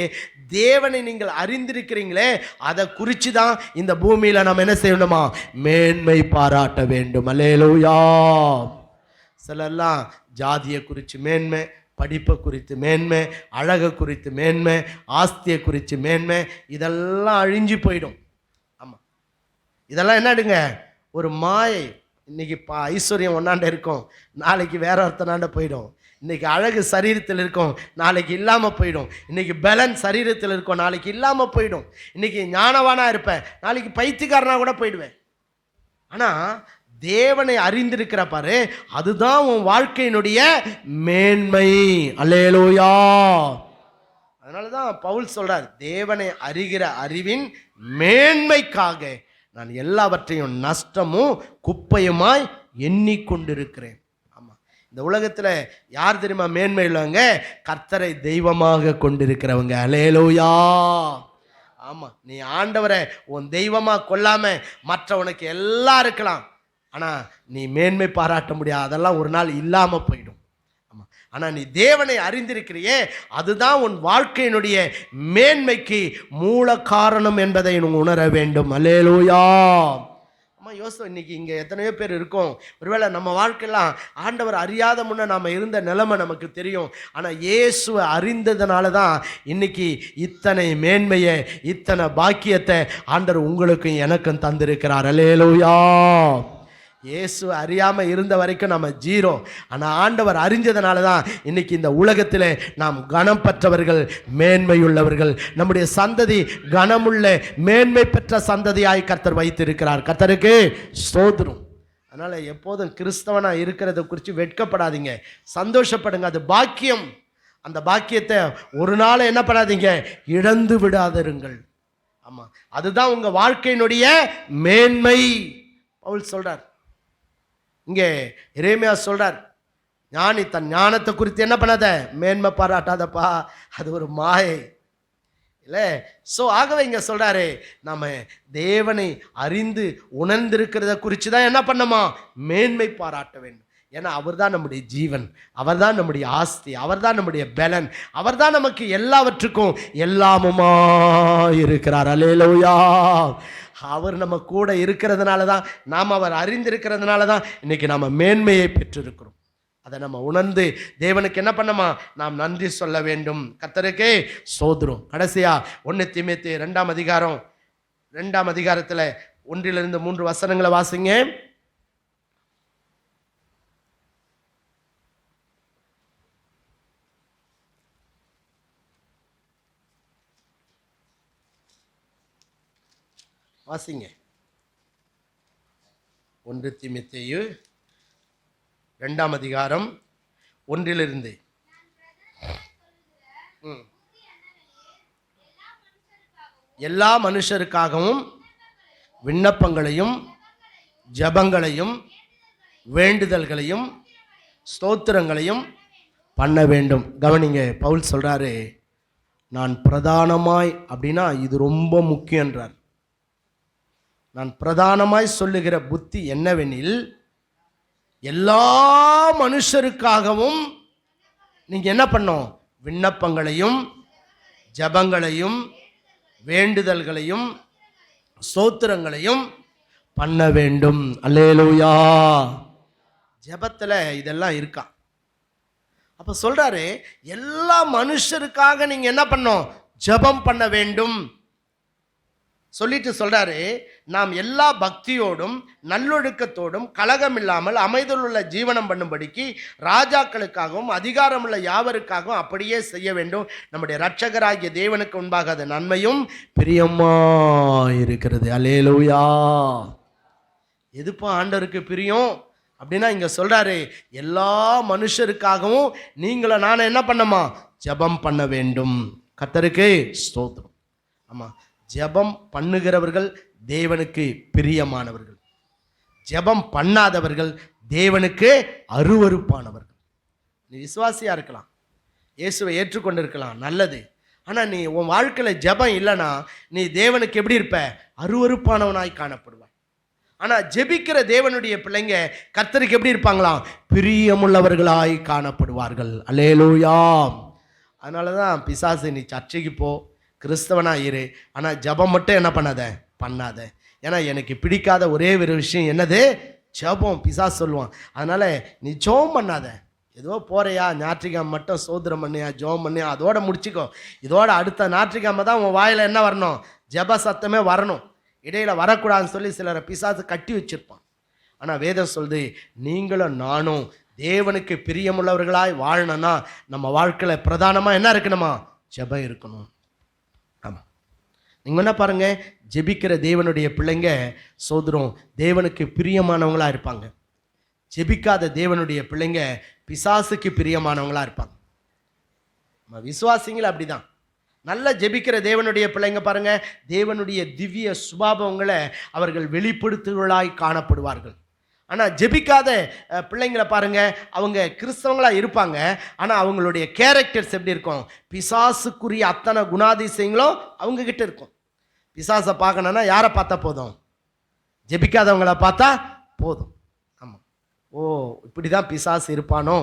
தேவனை நீங்கள் அறிந்திருக்கிறீங்களே, அதை குறித்து தான் இந்த பூமியில் நம்ம என்ன செய்யணுமா? மேன்மை பாராட்ட வேண்டும். அல்லேலூயா. சிலர்லாம் ஜாதியை குறித்து மேன்மை, படிப்பை குறித்து மேன்மை, அழகை குறித்து மேன்மை, ஆஸ்தியை குறித்து மேன்மை, இதெல்லாம் அழிஞ்சு போயிடும். ஆமாம், இதெல்லாம் என்னடுங்க? ஒரு மாயை. இன்றைக்கி ஐஸ்வர்யம் ஒன்றாண்ட இருக்கும், நாளைக்கு வேற ஒருத்தனாண்ட போயிடும். இன்றைக்கி அழகு சரீரத்தில் இருக்கும், நாளைக்கு இல்லாமல் போயிடும். இன்றைக்கி பலன் சரீரத்தில் இருக்கும், நாளைக்கு இல்லாமல் போயிடும். இன்றைக்கி ஞானவானாக இருப்பேன், நாளைக்கு பைத்தியக்காரனாக கூட போயிடுவேன். ஆனால் தேவனை அறிந்திருக்கிற பாரு, அதுதான் உன் வாழ்க்கையினுடைய மேன்மை. அல்லேலூயா. அதனால தான் பவுல் சொல்றார், தேவனை அறிகிற அறிவின் மேன்மைக்காக நான் எல்லாவற்றையும் நஷ்டமும் குப்பையுமாய் எண்ணிக்கொண்டிருக்கிறேன். ஆமாம், இந்த உலகத்தில் யார் தெரியுமா மேன்மை உள்ளவங்க? கர்த்தரை தெய்வமாக கொண்டிருக்கிறவங்க. அல்லேலூயா. ஆமாம், நீ ஆண்டவரை உன் தெய்வமாக கொள்ளாம மற்ற உனக்கு எல்லாம் இருக்கலாம், ஆனால் நீ மேன்மை பாராட்ட முடியாது. அதெல்லாம் ஒரு நாள் இல்லாமல் போயிடும். ஆமாம், ஆனால் நீ தேவனை அறிந்திருக்கிறியே, அதுதான் உன் வாழ்க்கையினுடைய மேன்மைக்கு மூல காரணம் என்பதை உணர வேண்டும். அல்லேலூயா. ஆமாம், யோசனை இன்னைக்கு இங்கே எத்தனையோ பேர் இருக்கோம். ஒருவேளை நம்ம வாழ்க்கையெல்லாம் ஆண்டவர் அறியாத முன்னே நாம் இருந்த நிலைமை நமக்கு தெரியும். ஆனால் இயேசுவை அறிந்ததுனால தான் இன்னைக்கு இத்தனை மேன்மையை, இத்தனை பாக்கியத்தை ஆண்டவர் உங்களுக்கும் எனக்கும் தந்திருக்கிறார். அல்லேலூயா. இயேசு அறியாமல் இருந்த வரைக்கும் நம்ம ஜீரோ. ஆனால் ஆண்டவர் அறிஞ்சதுனால தான் இன்னைக்கு இந்த உலகத்தில் நாம் கனம் பெற்றவர்கள், மேன்மையுள்ளவர்கள். நம்முடைய சந்ததி கனமுள்ள மேன்மை பெற்ற சந்ததியாய் கர்த்தர் வைத்திருக்கிறார். கர்த்தருக்கு ஸ்தோத்திரம். அதனால் எப்போதும் கிறிஸ்தவனாக இருக்கிறத குறித்து வெட்கப்படாதீங்க, சந்தோஷப்படுங்க. அது பாக்கியம். அந்த பாக்கியத்தை ஒரு நாள் என்ன பண்ணாதீங்க? இழந்து விடாதிருங்கள். ஆமாம், அதுதான் உங்கள் வாழ்க்கையினுடைய மேன்மை. பவுல் சொல்கிறார் இங்கே, எரேமியா சொல்கிறார், ஞானி தன் ஞானத்தை குறித்து என்ன பண்ணாத? மேன்மை பாராட்டாதப்பா, அது ஒரு மாயை இல்லை. ஸோ ஆகவே இங்கே சொல்கிறாரு, நம்ம தேவனை அறிந்து உணர்ந்திருக்கிறத குறித்து தான் என்ன பண்ணணுமா? மேன்மை பாராட்ட வேண்டும். ஏன்னா அவர் தான் நம்முடைய ஜீவன், அவர் தான் நம்முடைய ஆஸ்தி, அவர் தான் நம்முடைய பலன், அவர் தான் நமக்கு எல்லாவற்றுக்கும் எல்லாமுமா இருக்கிறார். அல்லேலூயா. அவர் நம்ம கூட இருக்கிறதுனால தான், நாம் அவர் அறிந்திருக்கிறதுனால தான் இன்னைக்கு நாம் மேன்மையை பெற்றிருக்கிறோம். அதை நம்ம உணர்ந்து தேவனுக்கு என்ன பண்ணமா, நாம் நன்றி சொல்ல வேண்டும். கர்த்தருக்கே ஸ்தோத்திரம். கடைசியா 1 தீமோத்தேயு 2 அதிகாரத்தில் 1-3 வசனங்களை வாசிங்க. வாசிங்க. 1 தீமோத்தேயு 2 அதிகாரம் 1 எல்லா மனுஷருக்காகவும் விண்ணப்பங்களையும் ஜெபங்களையும் வேண்டுதல்களையும் ஸ்தோத்திரங்களையும் பண்ண வேண்டும். கவனிங்க, பவுல் சொல்றாரு, நான் பிரதானமாய், அப்படின்னா இது ரொம்ப முக்கியன்றார். நான் பிரதானமாய் சொல்லுகிற புத்தி என்னவெனில், எல்லா மனுஷருக்காகவும் நீங்க என்ன பண்ணோம், விண்ணப்பங்களையும் ஜெபங்களையும் வேண்டுதல்களையும் ஸ்தோத்திரங்களையும் பண்ண வேண்டும். அல்லேலூயா. ஜெபத்தில் இதெல்லாம் இருக்கா? அப்ப சொல்றாரு, எல்லா மனுஷருக்காக நீங்க என்ன பண்ணோம், ஜெபம் பண்ண வேண்டும் சொல்லிட்டு சொல்றாரு, நாம் எல்லா பக்தியோடும் நல்லொழுக்கத்தோடும் கலகம் இல்லாமல் அமைதலுள்ள ஜீவனம் பண்ணும்படிக்கு ராஜாக்களுக்காகவும் அதிகாரமுள்ள யாவருக்காகவும் அப்படியே செய்ய வேண்டும். நம்முடைய இரட்சகராகிய தேவனுக்கு முன்பாக அது நன்மையும் பிரியமா இருக்கிறது. அல்லேலூயா. எதுப்பா ஆண்டவருக்கு பிரியம் அப்படின்னா, இங்க சொல்றாரு, எல்லா மனுஷருக்காகவும் நீங்களும் நானும் என்ன பண்ணமா, ஜெபம் பண்ண வேண்டும். கர்த்தருக்கு ஸ்தோத்திரம். ஆமா, ஜெபம் பண்ணுகிறவர்கள் தேவனுக்கு பிரியமானவர்கள், ஜெபம் பண்ணாதவர்கள் தேவனுக்கு அருவருப்பானவர்கள். நீ விசுவாசியா இருக்கலாம், இயேசுவை ஏற்றுக்கொண்டிருக்கலாம், நல்லது. ஆனால் நீ உன் வாழ்க்கையில் ஜெபம் இல்லைன்னா நீ தேவனுக்கு எப்படி இருப்ப, அருவருப்பானவனாய் காணப்படுவாய். ஆனால் ஜெபிக்கிற தேவனுடைய பிள்ளைங்க கர்த்தருக்கு எப்படி இருப்பாங்களாம், பிரியமுள்ளவர்களாய் காணப்படுவார்கள். அல்லேலூயா. அதனால தான் பிசாசு, நீ சர்ச்சைக்கு போ, கிறிஸ்தவனா இரு, ஆனால் ஜெபம் மட்டும் என்ன பண்ணாத. ஏன்னா எனக்கு பிடிக்காத ஒரே ஒரு விஷயம் என்னது, ஜெபம். பிசாசு சொல்லுவான். அதனால நீ ஜெபம் பண்ணாத. ஏதோ போறியா, ஞாயிற்றுக்கிழமை மட்டும் சோதரம் பண்ணியா, ஜெபம் பண்ணியா, அதோட முடிச்சுக்கோ. இதோட அடுத்த ஞாயிற்றுக்கிழமை தான் உன் வாயில் என்ன வரணும், ஜெப சத்தமே வரணும். இடையில வரக்கூடாதுன்னு சொல்லி சிலரை பிசாசு கட்டி வச்சிருப்பான். ஆனால் வேதம் சொல்லுது, நீங்களும் நானும் தேவனுக்கு பிரியமுள்ளவர்களாய் வாழணும்னா நம்ம வாழ்க்கையில் பிரதானமாக என்ன இருக்கணுமா, ஜெபம் இருக்கணும். ஆமாம், நீங்கள் என்ன பாருங்க, ஜெபிக்கிற தேவனுடைய பிள்ளைங்க சோதரம் தேவனுக்கு பிரியமானவங்களாக இருப்பாங்க. ஜெபிக்காத தேவனுடைய பிள்ளைங்க பிசாசுக்கு பிரியமானவங்களாக இருப்பாங்க. விசுவாசிகள் அப்படிதான். நல்ல ஜெபிக்கிற தேவனுடைய பிள்ளைங்க பாருங்க, தேவனுடைய திவ்ய சுபாவங்களை அவர்கள் வெளிப்படுத்துவர்களாய் காணப்படுவார்கள். ஆனால் ஜெபிக்காத பிள்ளைங்களை பாருங்க, அவங்க கிறிஸ்தவங்களாக இருப்பாங்க, ஆனால் அவங்களுடைய கேரக்டர்ஸ் எப்படி இருக்கும், பிசாசுக்குரிய அத்தனை குணாதிசயங்களும் அவங்க கிட்ட இருக்கும். பிசாசை பார்க்கணுன்னா யாரை பார்த்தா போதும், ஜெபிக்காதவங்களை பார்த்தா போதும். ஆமாம், ஓ இப்படி தான் பிசாசு இருப்பானோ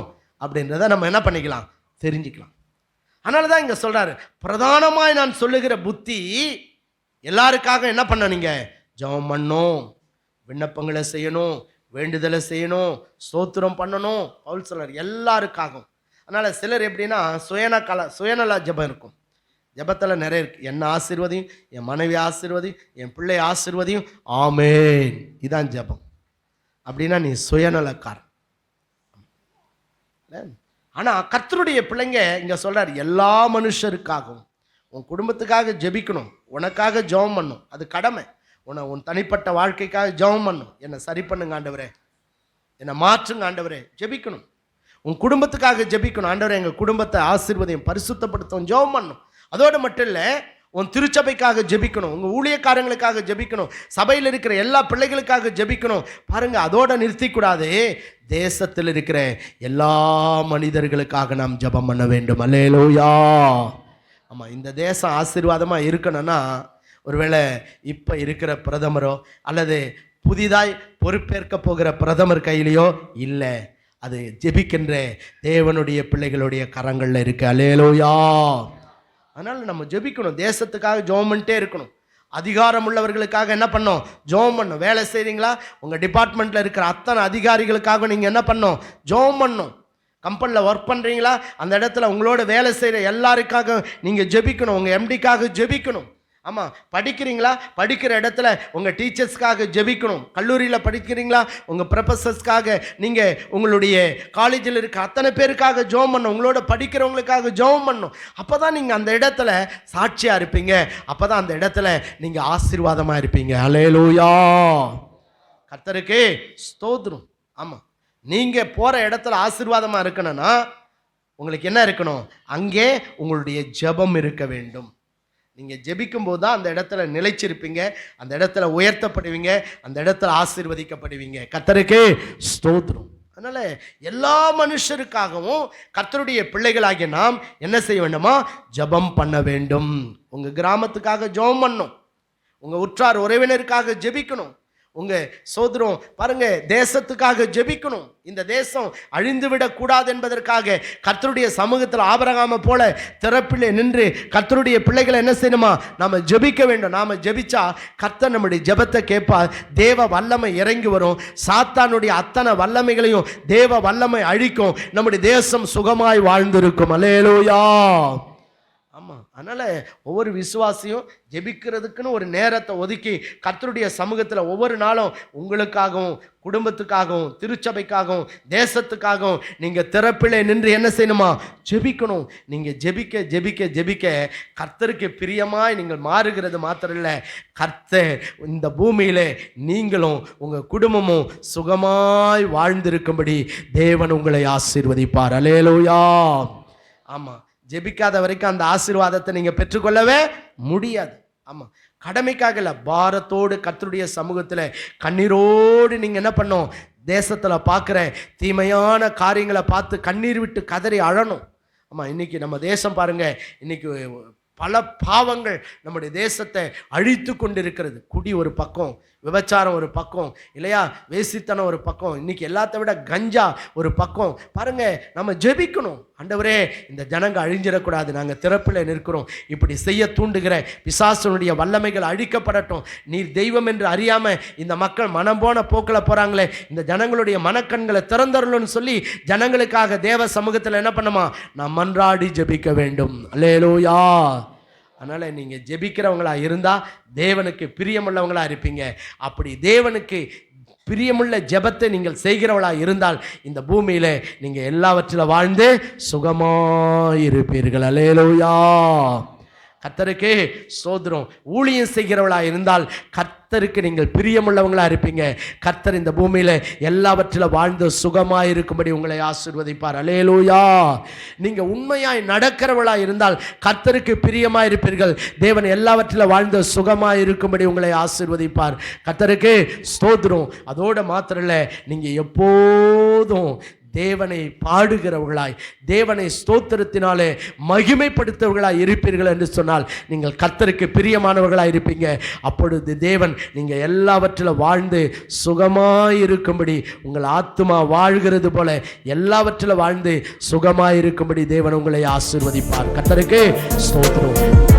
அப்படின்றத நம்ம என்ன பண்ணிக்கலாம், தெரிஞ்சுக்கலாம். அதனால தான் இங்கே சொல்கிறாரு, பிரதானமாய் நான் சொல்லுகிற புத்தி எல்லாருக்காக என்ன பண்ண, நீங்கள் ஜெபம் பண்ணணும், விண்ணப்பங்களை செய்யணும், வேண்டுதலை செய்யணும், ஸ்தோத்திரம் பண்ணணும். பவுல் சொல்றார் எல்லாருக்காகவும். அதனால் சிலர் எப்படின்னா சுயநல ஜெபம் இருக்கும். ஜெபத்தில் நிறைய இருக்குது, என்ன ஆசீர்வதியும், என் மனைவி ஆசீர்வதியும், என் பிள்ளை ஆசீர்வதியும், ஆமேன், இதான் ஜெபம். அப்படின்னா நீ சுயநலக்காரன். ஆனால் கர்த்தருடைய பிள்ளைங்க இங்கே சொல்கிறார், எல்லா மனுஷருக்காகவும். உன் குடும்பத்துக்காக ஜெபிக்கணும், உனக்காக ஜெபம் பண்ணணும், அது கடமை. உன் தனிப்பட்ட வாழ்க்கைக்காக ஜெபம் பண்ணணும், என்னை சரி பண்ணுங்க ஆண்டவரே, என்னை மாற்றுங்க ஆண்டவரே, ஜெபிக்கணும். உன் குடும்பத்துக்காக ஜெபிக்கணும், ஆண்டவரே எங்கள் குடும்பத்தை ஆசீர்வதியும், பரிசுத்தப்படுத்தும், ஜெபம் பண்ணணும். அதோடு மட்டும் இல்லை, உன் திருச்சபைக்காக ஜெபிக்கணும், உங்கள் ஊழியக்காரங்களுக்காக ஜெபிக்கணும், சபையில் இருக்கிற எல்லா பிள்ளைகளுக்காக ஜெபிக்கணும். பாருங்க, அதோட நிறுத்திக்கூடாது, தேசத்தில் இருக்கிற எல்லா மனிதர்களுக்காக நாம் ஜெபம் பண்ண வேண்டும். அல்லேலூயா. ஆமாம், இந்த தேசம் ஆசீர்வாதமாக இருக்கணும்னா ஒருவேளை இப்போ இருக்கிற பிரதமரோ அல்லது புதிதாய் பொறுப்பேற்க போகிற பிரதமர் கையிலையோ இல்லை, அது ஜெபிக்கின்ற தேவனுடைய பிள்ளைகளுடைய கரங்களில் இருக்கு. அல்லேலூயா. அதனால் நம்ம ஜெபிக்கணும், தேசத்துக்காக ஜெபம் பண்ணிட்டே இருக்கணும். அதிகாரம் உள்ளவர்களுக்காக என்ன பண்ணோம்? ஜெபம் பண்ணணும். வேலை செய்கிறீங்களா? உங்கள் டிபார்ட்மெண்ட்டில் இருக்கிற அத்தனை அதிகாரிகளுக்காக நீங்கள் என்ன பண்ணணும்? ஜெபம் பண்ணணும். கம்பெனியில் ஒர்க் பண்ணுறீங்களா? அந்த இடத்துல உங்களோட வேலை செய்கிற எல்லாருக்காக நீங்கள் ஜெபிக்கணும். உங்கள் எம்டிக்காக ஜெபிக்கணும். ஆமாம், படிக்கிறீங்களா? படிக்கிற இடத்துல உங்கள் டீச்சர்ஸ்க்காக ஜெபிக்கணும். கல்லூரியில் படிக்கிறீங்களா? உங்கள் ப்ரொஃபஸர்ஸ்க்காக, நீங்கள் உங்களுடைய காலேஜில் இருக்க அத்தனை பேருக்காக ஜெபம் பண்ணணும். உங்களோட படிக்கிறவங்களுக்காக ஜெபம் பண்ணணும். அப்போ தான் நீங்கள் அந்த இடத்துல சாட்சியாக இருப்பீங்க. அப்போ தான் அந்த இடத்துல நீங்கள் ஆசீர்வாதமாக இருப்பீங்க. அல்லேலூயா. கர்த்தருக்கு ஸ்தோத்திரம். ஆமாம், நீங்கள் போகிற இடத்துல ஆசீர்வாதமாக இருக்கணும்னா உங்களுக்கு என்ன இருக்கணும்? அங்கே உங்களுடைய ஜெபம் இருக்க வேண்டும். நீங்கள் ஜெபிக்கும் போது தான் அந்த இடத்துல நிலைச்சிருப்பீங்க, அந்த இடத்துல உயர்த்தப்படுவீங்க, அந்த இடத்துல ஆசீர்வதிக்கப்படுவீங்க. கர்த்தருக்கு ஸ்தோத்திரம். அதனால் எல்லா மனுஷருக்காகவும் கர்த்தருடைய பிள்ளைகளாகிய நாம் என்ன செய்ய வேண்டுமா? ஜெபம் பண்ண வேண்டும். உங்கள் கிராமத்துக்காக ஜெபம் பண்ணணும். உங்கள் உற்றார் உறவினருக்காக ஜெபிக்கணும். உங்கள் சோதரம் பாருங்க, தேசத்துக்காக ஜெபிக்கணும். இந்த தேசம் அழிந்து விடக்கூடாது என்பதற்காக கர்த்தருடைய சமூகத்தில் ஆபிரகாமை போல திறப்பிலே நின்று கர்த்தருடைய பிள்ளைகளை என்ன செய்யணுமா? நாம் ஜெபிக்க வேண்டும். நாம் ஜெபிச்சா கர்த்தர் நம்முடைய ஜெபத்தை கேட்பார். தேவ வல்லமை இறங்கி வரும். சாத்தானுடைய அத்தனை வல்லமைகளையும் தேவ வல்லமை அழிக்கும். நம்முடைய தேசம் சுகமாய் வாழ்ந்திருக்கும். அல்லேலூயா. ஆமாம், அதனால் ஒவ்வொரு விசுவாசியும் ஜெபிக்கிறதுக்குன்னு ஒரு நேரத்தை ஒதுக்கி கர்த்தருடைய சமூகத்தில் ஒவ்வொரு நாளும் உங்களுக்காகவும், குடும்பத்துக்காகவும், திருச்சபைக்காகவும், தேசத்துக்காகவும் நீங்கள் திறப்பிலே நின்று என்ன செய்யணுமா? ஜெபிக்கணும். நீங்கள் ஜெபிக்க ஜெபிக்க ஜெபிக்க கர்த்தருக்கு பிரியமாய் நீங்கள் மாறுகிறது மாத்திரம் இல்லை, கர்த்தர் இந்த பூமியில் நீங்களும் உங்கள் குடும்பமும் சுகமாய் வாழ்ந்திருக்கும்படி தேவன் உங்களை ஆசீர்வதிப்பார். அல்லேலூயா. ஆமாம், ஜெபிக்காத வரைக்கும் அந்த ஆசீர்வாதத்தை நீங்கள் பெற்றுக்கொள்ளவே முடியாது. ஆமாம், கடமைக்காக இல்லை, பாரத்தோடு கர்த்தருடைய சமூகத்தில் கண்ணீரோடு நீங்கள் என்ன பண்ணணும்? தேசத்தில் பார்க்குற தீமையான காரியங்களை பார்த்து கண்ணீர் விட்டு கதறி அழணும். ஆமாம், இன்றைக்கி நம்ம தேசம் பாருங்கள், இன்றைக்கி பல பாவங்கள் நம்முடைய தேசத்தை அழித்து கொண்டிருக்கிறது. குடி ஒரு பக்கம், விபச்சாரம் ஒரு பக்கம், இல்லையா, வேசித்தனம் ஒரு பக்கம், இன்றைக்கி எல்லாத்த விட கஞ்சா ஒரு பக்கம். பாருங்கள், நம்ம ஜெபிக்கணும். ஆண்டவரே, இந்த ஜனங்க அழிஞ்சிடக்கூடாது, நாங்கள் திறப்பில் நிற்கிறோம், இப்படி செய்ய தூண்டுகிற பிசாசனுடைய வல்லமைகள் அழிக்கப்படட்டும். நீர் தெய்வம் என்று அறியாமல் இந்த மக்கள் மனம் போன போக்கில் போகிறாங்களே, இந்த ஜனங்களுடைய மனக்கண்களை திறந்தருள்னு சொல்லி ஜனங்களுக்காக தேவ சமூகத்தில் என்ன பண்ணுமா? நாம் மன்றாடி ஜெபிக்க வேண்டும். அல்லேலூயா. அதனால் நீங்கள் ஜெபிக்கிறவங்களா இருந்தால் தேவனுக்கு பிரியமுள்ளவங்களா இருப்பீங்க. அப்படி தேவனுக்கு பிரியமுள்ள ஜெபத்தை நீங்கள் செய்கிறவளா இருந்தால் இந்த பூமியில் நீங்கள் எல்லாவற்றிலும் வாழ்ந்து சுகமாயிருப்பீர்கள். அல்லேலூயா. கர்த்தருக்கு ஸ்தோத்திரம். ஊழியம் செய்கிறவளா இருந்தால் கர்த்தருக்கு நீங்கள் பிரியமுள்ளவங்களா இருப்பீங்க. கர்த்தர் இந்த பூமியில் எல்லாவற்றிலும் வாழ்ந்து சுகமாய் இருக்கும்படி உங்களை ஆசீர்வதிப்பார். அல்லேலூயா. நீங்கள் உண்மையாய் நடக்கிறவளா இருந்தால் கர்த்தருக்கு பிரியமாய் இருப்பீர்கள். தேவன் எல்லாவற்றிலும் வாழ்ந்து சுகமாய் இருக்கும்படி உங்களை ஆசீர்வதிப்பார். கர்த்தருக்கு ஸ்தோத்திரம். அதோடு மாத்திரம் இல்லை, நீங்கள் எப்போதும் தேவனை பாடுகிறவர்களாய், தேவனை ஸ்தோத்திரத்தினாலே மகிமைப்படுத்தவர்களாய் இருப்பீர்கள் என்று சொன்னால் நீங்கள் கர்த்தருக்கு பிரியமானவர்களாய் இருப்பீங்க. அப்பொழுது தேவன் நீங்கள் எல்லாவற்றிலும் வாழ்ந்து சுகமாயிருக்கும்படி, உங்கள் ஆத்துமா வாழ்கிறது போல எல்லாவற்றிலும் வாழ்ந்து சுகமாயிருக்கும்படி தேவன் உங்களை ஆசீர்வதிப்பார். கர்த்தருக்கு ஸ்தோத்திரம்.